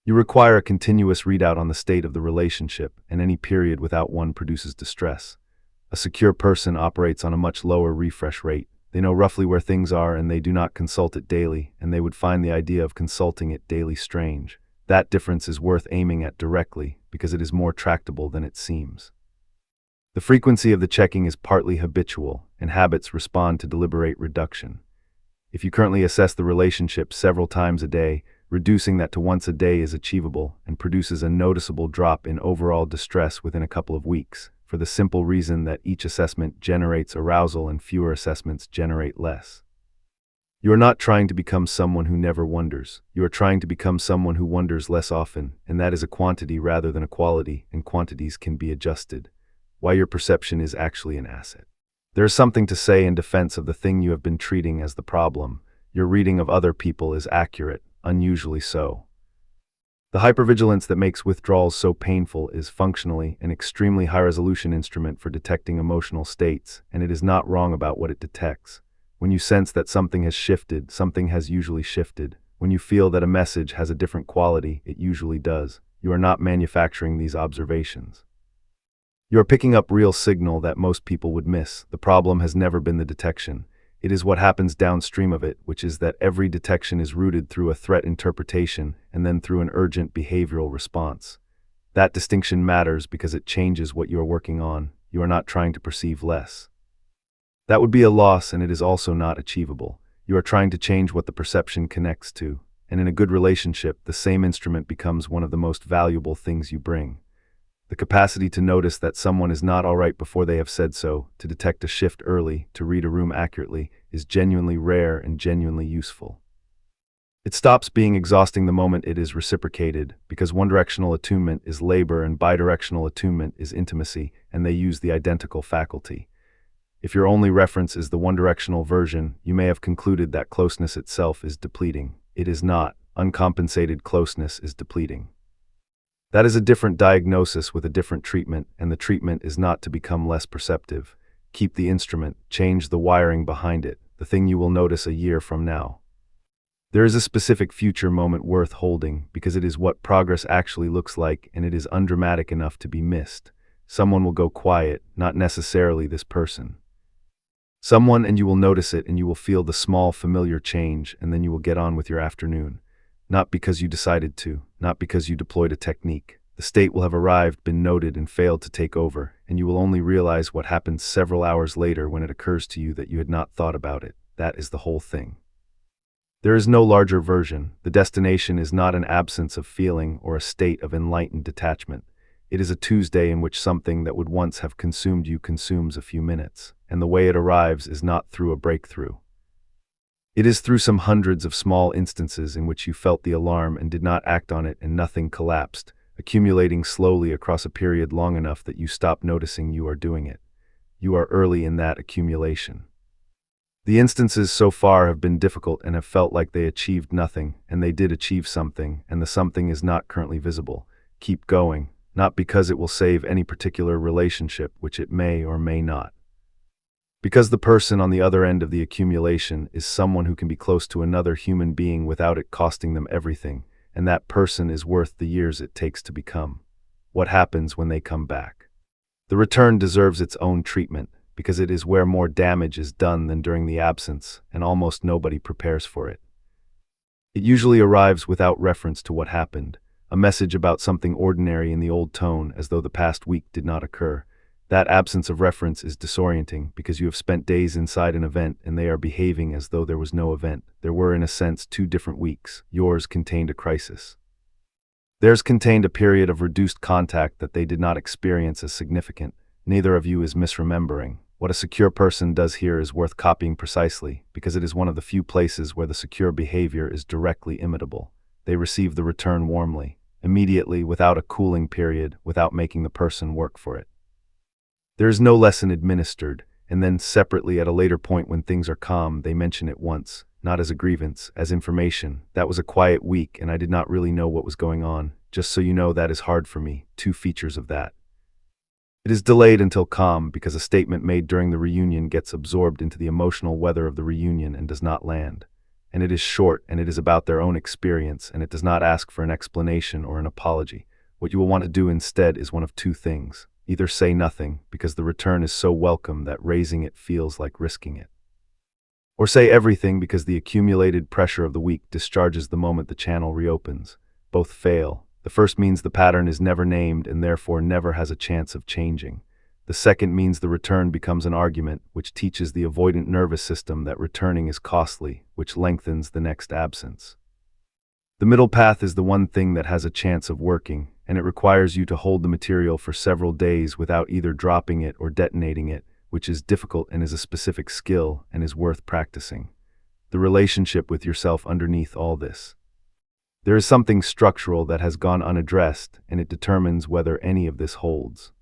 You require a continuous readout on the state of the relationship, and any period without one produces distress. A secure person operates on a much lower refresh rate. They know roughly where things are and they do not consult it daily, and they would find the idea of consulting it daily strange. That difference is worth aiming at directly because it is more tractable than it seems. The frequency of the checking is partly habitual, and habits respond to deliberate reduction. If you currently assess the relationship several times a day, reducing that to once a day is achievable and produces a noticeable drop in overall distress within a couple of weeks, for the simple reason that each assessment generates arousal and fewer assessments generate less. You are not trying to become someone who never wonders. You are trying to become someone who wonders less often, and that is a quantity rather than a quality, and quantities can be adjusted. Why your perception is actually an asset. There is something to say in defense of the thing you have been treating as the problem. Your reading of other people is accurate, unusually so. The hypervigilance that makes withdrawals so painful is functionally an extremely high-resolution instrument for detecting emotional states, and it is not wrong about what it detects. When you sense that something has shifted, something has usually shifted. When you feel that a message has a different quality, it usually does. You are not manufacturing these observations. You are picking up real signal that most people would miss. The problem has never been the detection. It is what happens downstream of it, which is that every detection is rooted through a threat interpretation and then through an urgent behavioral response. That distinction matters because it changes what you are working on. You are not trying to perceive less. That would be a loss, and it is also not achievable. You are trying to change what the perception connects to, and in a good relationship, the same instrument becomes one of the most valuable things you bring. The capacity to notice that someone is not all right before they have said so, to detect a shift early, to read a room accurately, is genuinely rare and genuinely useful. It stops being exhausting the moment it is reciprocated, because one-directional attunement is labor and bidirectional attunement is intimacy, and they use the identical faculty. If your only reference is the one-directional version, you may have concluded that closeness itself is depleting. It is not. Uncompensated closeness is depleting. That is a different diagnosis with a different treatment, and the treatment is not to become less perceptive. Keep the instrument, change the wiring behind it, the thing you will notice a year from now. There is a specific future moment worth holding because it is what progress actually looks like, and it is undramatic enough to be missed. Someone will go quiet, not necessarily this person. Someone, and you will notice it, and you will feel the small familiar change, and then you will get on with your afternoon. Not because you decided to, not because you deployed a technique. The state will have arrived, been noted, and failed to take over, and you will only realize what happens several hours later when it occurs to you that you had not thought about it. That is the whole thing. There is no larger version. The destination is not an absence of feeling or a state of enlightened detachment. It is a Tuesday in which something that would once have consumed you consumes a few minutes, and the way it arrives is not through a breakthrough. It is through some hundreds of small instances in which you felt the alarm and did not act on it, and nothing collapsed, accumulating slowly across a period long enough that you stop noticing you are doing it. You are early in that accumulation. The instances so far have been difficult and have felt like they achieved nothing, and they did achieve something, and the something is not currently visible. Keep going, not because it will save any particular relationship, which it may or may not. Because the person on the other end of the accumulation is someone who can be close to another human being without it costing them everything, and that person is worth the years it takes to become. What happens when they come back? The return deserves its own treatment, because it is where more damage is done than during the absence, and almost nobody prepares for it. It usually arrives without reference to what happened, a message about something ordinary in the old tone as though the past week did not occur. That absence of reference is disorienting because you have spent days inside an event and they are behaving as though there was no event. There were, in a sense, 2 different weeks. Yours contained a crisis. Theirs contained a period of reduced contact that they did not experience as significant. Neither of you is misremembering. What a secure person does here is worth copying precisely, because it is one of the few places where the secure behavior is directly imitable. They receive the return warmly, immediately, without a cooling period, without making the person work for it. There is no lesson administered, and then separately at a later point when things are calm, they mention it once, not as a grievance, as information. That was a quiet week and I did not really know what was going on. Just so you know, that is hard for me. Two features of that. It is delayed until calm because a statement made during the reunion gets absorbed into the emotional weather of the reunion and does not land. And it is short and it is about their own experience and it does not ask for an explanation or an apology. What you will want to do instead is one of two things. Either say nothing, because the return is so welcome that raising it feels like risking it. Or say everything because the accumulated pressure of the week discharges the moment the channel reopens. Both fail. The first means the pattern is never named and therefore never has a chance of changing. The second means the return becomes an argument, which teaches the avoidant nervous system that returning is costly, which lengthens the next absence. The middle path is the one thing that has a chance of working, and it requires you to hold the material for several days without either dropping it or detonating it, which is difficult and is a specific skill and is worth practicing. The relationship with yourself underneath all this. There is something structural that has gone unaddressed, and it determines whether any of this holds.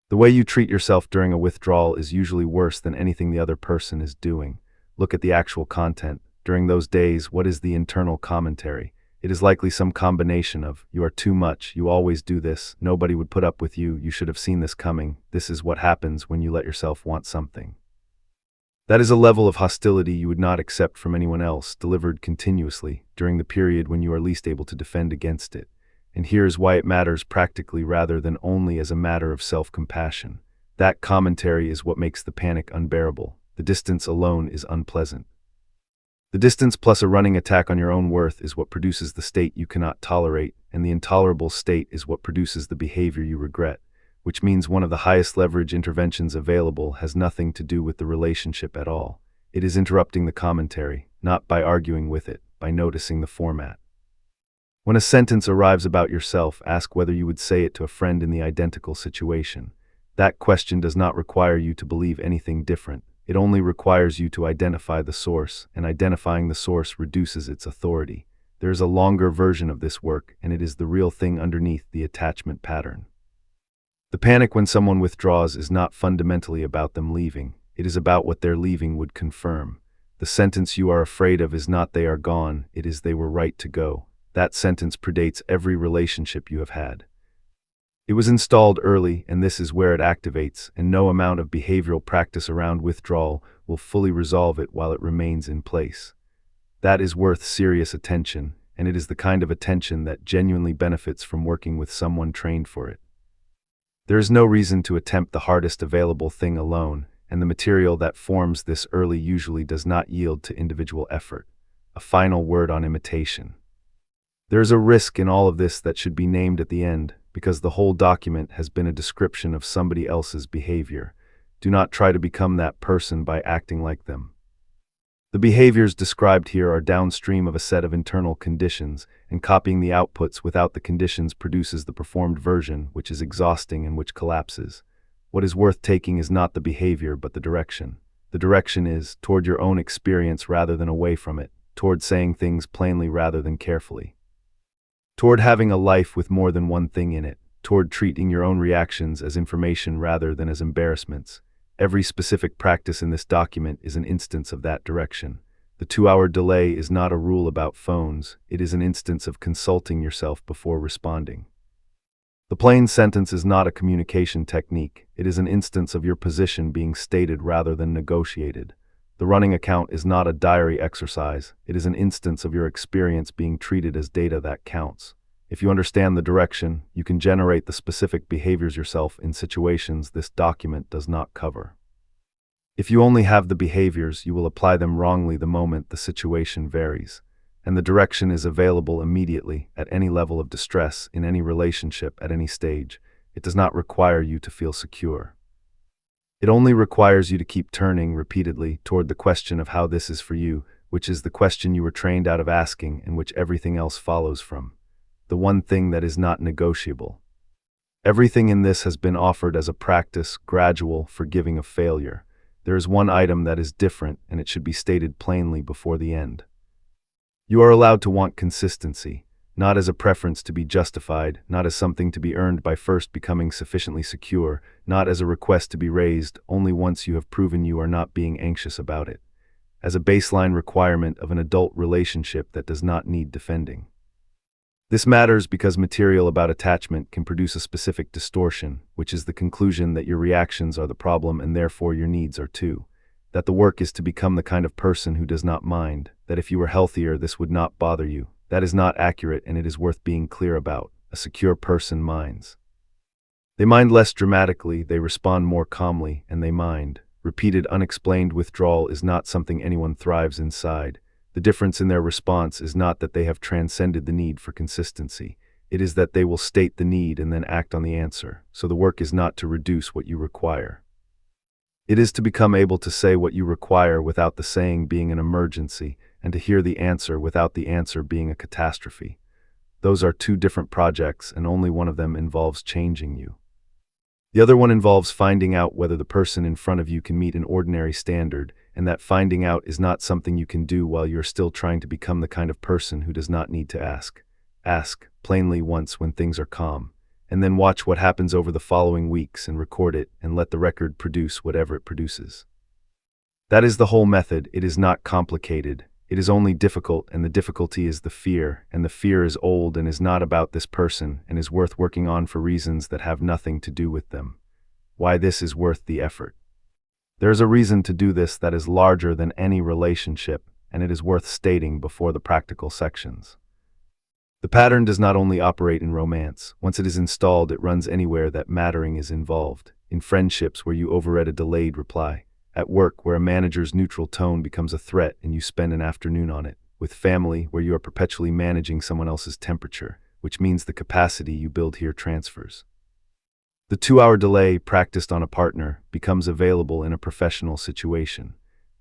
The way you treat yourself during a withdrawal is usually worse than anything the other person is doing. Look at the actual content. During those days, what is the internal commentary? It is likely some combination of, you are too much, you always do this, nobody would put up with you, you should have seen this coming, this is what happens when you let yourself want something. That is a level of hostility you would not accept from anyone else, delivered continuously, during the period when you are least able to defend against it. And here's why it matters practically rather than only as a matter of self-compassion. That commentary is what makes the panic unbearable. The distance alone is unpleasant. The distance plus a running attack on your own worth is what produces the state you cannot tolerate, and the intolerable state is what produces the behavior you regret, which means one of the highest leverage interventions available has nothing to do with the relationship at all. It is interrupting the commentary, not by arguing with it, by noticing the format. When a sentence arrives about yourself, ask whether you would say it to a friend in the identical situation. That question does not require you to believe anything different. It only requires you to identify the source, and identifying the source reduces its authority. There is a longer version of this work, and it is the real thing underneath the attachment pattern. The panic when someone withdraws is not fundamentally about them leaving. It is about what their leaving would confirm. The sentence you are afraid of is not they are gone, it is they were right to go. That sentence predates every relationship you have had. It was installed early, and this is where it activates, and no amount of behavioral practice around withdrawal will fully resolve it while it remains in place. That is worth serious attention, and it is the kind of attention that genuinely benefits from working with someone trained for it. There is no reason to attempt the hardest available thing alone, and the material that forms this early usually does not yield to individual effort. A final word on imitation. There is a risk in all of this that should be named at the end, because the whole document has been a description of somebody else's behavior. Do not try to become that person by acting like them. The behaviors described here are downstream of a set of internal conditions, and copying the outputs without the conditions produces the performed version, which is exhausting and which collapses. What is worth taking is not the behavior but the direction. The direction is toward your own experience rather than away from it, toward saying things plainly rather than carefully, toward having a life with more than one thing in it, toward treating your own reactions as information rather than as embarrassments. Every specific practice in this document is an instance of that direction. The 2-hour delay is not a rule about phones, it is an instance of consulting yourself before responding. The plain sentence is not a communication technique, it is an instance of your position being stated rather than negotiated. The running account is not a diary exercise, it is an instance of your experience being treated as data that counts. If you understand the direction, you can generate the specific behaviors yourself in situations this document does not cover. If you only have the behaviors, you will apply them wrongly the moment the situation varies, and the direction is available immediately at any level of distress, in any relationship, at any stage. It does not require you to feel secure. It only requires you to keep turning repeatedly toward the question of how this is for you, which is the question you were trained out of asking and which everything else follows from. the one thing that is not negotiable. Everything in this has been offered as a practice, gradual, forgiving of failure. There is one item that is different, and it should be stated plainly before the end. You are allowed to want consistency, not as a preference to be justified, not as something to be earned by first becoming sufficiently secure, not as a request to be raised only once you have proven you are not being anxious about it, as a baseline requirement of an adult relationship that does not need defending. This matters because material about attachment can produce a specific distortion, which is the conclusion that your reactions are the problem and therefore your needs are too. That the work is to become the kind of person who does not mind, that if you were healthier this would not bother you. That is not accurate, and it is worth being clear about. A secure person minds. They mind less dramatically, they respond more calmly, and they mind. Repeated unexplained withdrawal is not something anyone thrives inside. The difference in their response is not that they have transcended the need for consistency. It is that they will state the need and then act on the answer. So the work is not to reduce what you require. It is to become able to say what you require without the saying being an emergency, and to hear the answer without the answer being a catastrophe. Those are two different projects, and only one of them involves changing you. The other one involves finding out whether the person in front of you can meet an ordinary standard, and that finding out is not something you can do while you're still trying to become the kind of person who does not need to ask. Ask plainly once when things are calm, and then watch what happens over the following weeks and record it and let the record produce whatever it produces. That is the whole method. It is not complicated. It is only difficult, and the difficulty is the fear, and the fear is old and is not about this person and is worth working on for reasons that have nothing to do with them. Why this is worth the effort. There is a reason to do this that is larger than any relationship, and it is worth stating before the practical sections. The pattern does not only operate in romance. Once it is installed, it runs anywhere that mattering is involved. In friendships where you overread a delayed reply. At work where a manager's neutral tone becomes a threat and you spend an afternoon on it. With family where you are perpetually managing someone else's temperature, which means the capacity you build here transfers. The 2-hour delay practiced on a partner becomes available in a professional situation.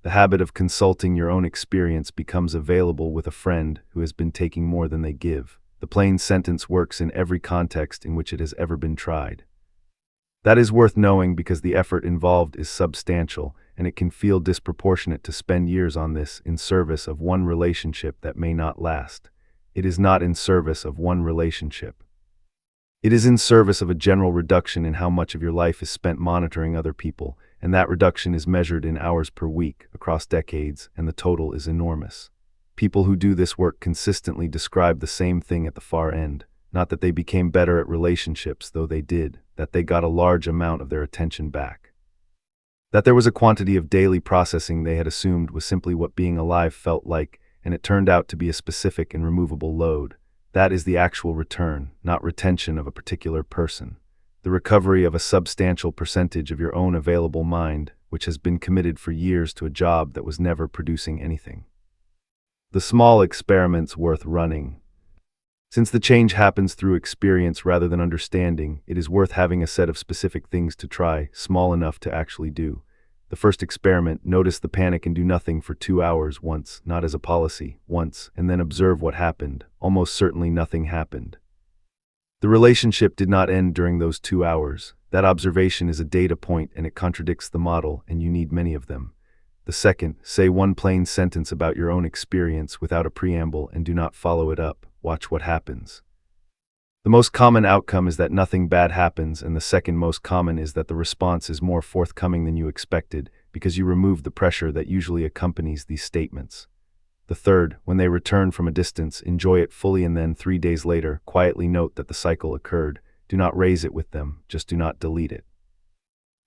The habit of consulting your own experience becomes available with a friend who has been taking more than they give. The plain sentence works in every context in which it has ever been tried. That is worth knowing because the effort involved is substantial, and it can feel disproportionate to spend years on this in service of one relationship that may not last. It is not in service of one relationship. It is in service of a general reduction in how much of your life is spent monitoring other people, and that reduction is measured in hours per week, across decades, and the total is enormous. People who do this work consistently describe the same thing at the far end. Not that they became better at relationships, though they did, that they got a large amount of their attention back. That there was a quantity of daily processing they had assumed was simply what being alive felt like, and it turned out to be a specific and removable load. That is the actual return, not retention of a particular person. The recovery of a substantial percentage of your own available mind, which has been committed for years to a job that was never producing anything. The small experiments worth running. Since the change happens through experience rather than understanding, it is worth having a set of specific things to try, small enough to actually do. The first experiment, notice the panic and do nothing for 2 hours once, not as a policy, once, and then observe what happened. Almost certainly nothing happened. The relationship did not end during those 2 hours. That observation is a data point and it contradicts the model, and you need many of them. The second, say one plain sentence about your own experience without a preamble and do not follow it up. Watch what happens. The most common outcome is that nothing bad happens, and the second most common is that the response is more forthcoming than you expected because you remove the pressure that usually accompanies these statements. The third, when they return from a distance, enjoy it fully and then 3 days later, quietly note that the cycle occurred. Do not raise it with them, just do not delete it.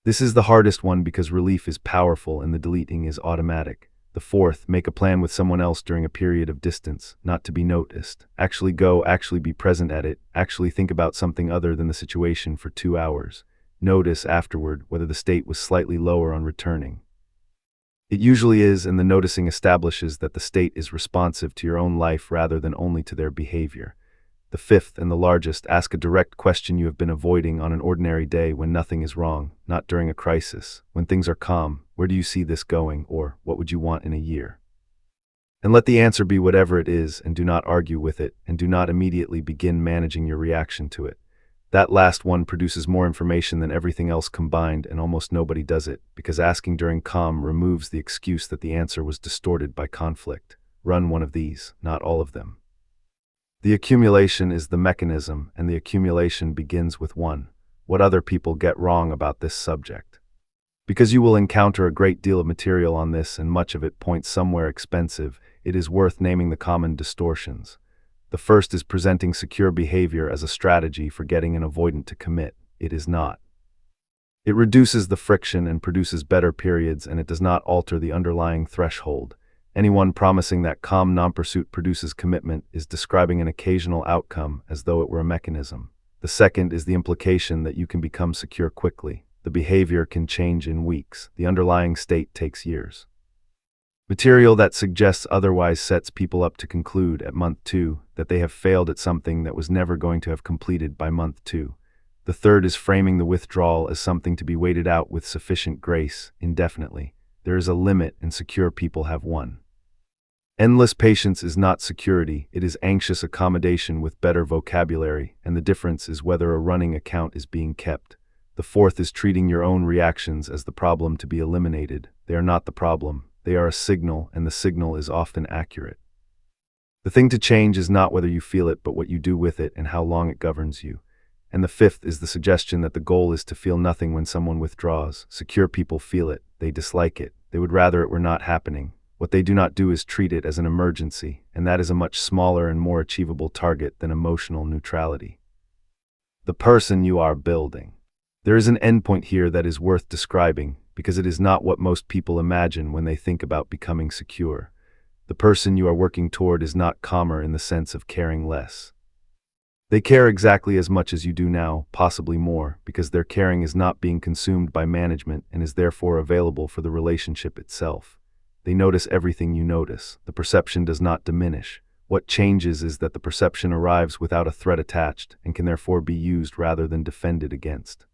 This is the hardest one because relief is powerful and the deleting is automatic. The fourth, make a plan with someone else during a period of distance, not to be noticed. Actually go, actually be present at it, actually think about something other than the situation for 2 hours. Notice afterward whether the state was slightly lower on returning. It usually is, and the noticing establishes that the state is responsive to your own life rather than only to their behavior. The fifth and the largest, ask a direct question you have been avoiding on an ordinary day when nothing is wrong, not during a crisis. When things are calm, where do you see this going, or what would you want in a year? And let the answer be whatever it is, and do not argue with it, and do not immediately begin managing your reaction to it. That last one produces more information than everything else combined, and almost nobody does it, because asking during calm removes the excuse that the answer was distorted by conflict. Run one of these, not all of them. The accumulation is the mechanism, and the accumulation begins with one. What other people get wrong about this subject? Because you will encounter a great deal of material on this, and much of it points somewhere expensive, it is worth naming the common distortions. The first is presenting secure behavior as a strategy for getting an avoidant to commit. It is not. It reduces the friction and produces better periods, and it does not alter the underlying threshold. Anyone promising that calm non-pursuit produces commitment is describing an occasional outcome as though it were a mechanism. The second is the implication that you can become secure quickly. The behavior can change in weeks. The underlying state takes years. Material that suggests otherwise sets people up to conclude at month 2 that they have failed at something that was never going to have completed by month 2. The third is framing the withdrawal as something to be waited out with sufficient grace, indefinitely. There is a limit, and secure people have one. Endless patience is not security, it is anxious accommodation with better vocabulary, and the difference is whether a running account is being kept. The fourth is treating your own reactions as the problem to be eliminated. They are not the problem, they are a signal, and the signal is often accurate. The thing to change is not whether you feel it, but what you do with it and how long it governs you. And the fifth is the suggestion that the goal is to feel nothing when someone withdraws. Secure people feel it, they dislike it, they would rather it were not happening. What they do not do is treat it as an emergency, and that is a much smaller and more achievable target than emotional neutrality. The person you are building. There is an endpoint here that is worth describing, because it is not what most people imagine when they think about becoming secure. The person you are working toward is not calmer in the sense of caring less. They care exactly as much as you do now, possibly more, because their caring is not being consumed by management and is therefore available for the relationship itself. They notice everything you notice. The perception does not diminish. What changes is that the perception arrives without a threat attached and can therefore be used rather than defended against.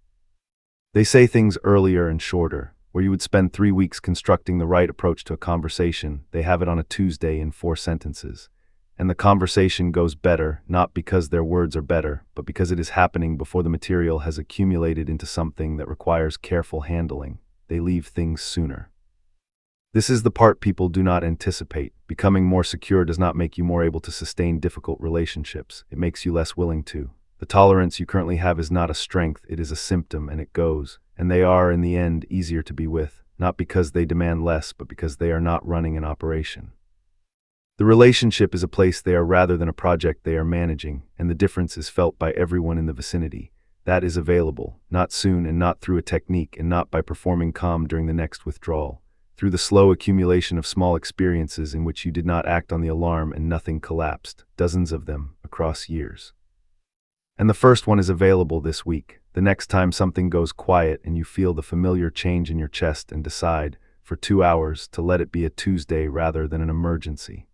They say things earlier and shorter. Where you would spend 3 weeks constructing the right approach to a conversation, they have it on a Tuesday in 4 sentences. And the conversation goes better, not because their words are better, but because it is happening before the material has accumulated into something that requires careful handling. They leave things sooner. This is the part people do not anticipate. Becoming more secure does not make you more able to sustain difficult relationships. It makes you less willing to. The tolerance you currently have is not a strength, it is a symptom, and it goes. And they are, in the end, easier to be with, not because they demand less, but because they are not running an operation. The relationship is a place they are rather than a project they are managing, and the difference is felt by everyone in the vicinity. That is available, not soon and not through a technique and not by performing calm during the next withdrawal. Through the slow accumulation of small experiences in which you did not act on the alarm and nothing collapsed, dozens of them, across years. And the first one is available this week. The next time something goes quiet and you feel the familiar change in your chest and decide, for 2 hours, to let it be a Tuesday rather than an emergency.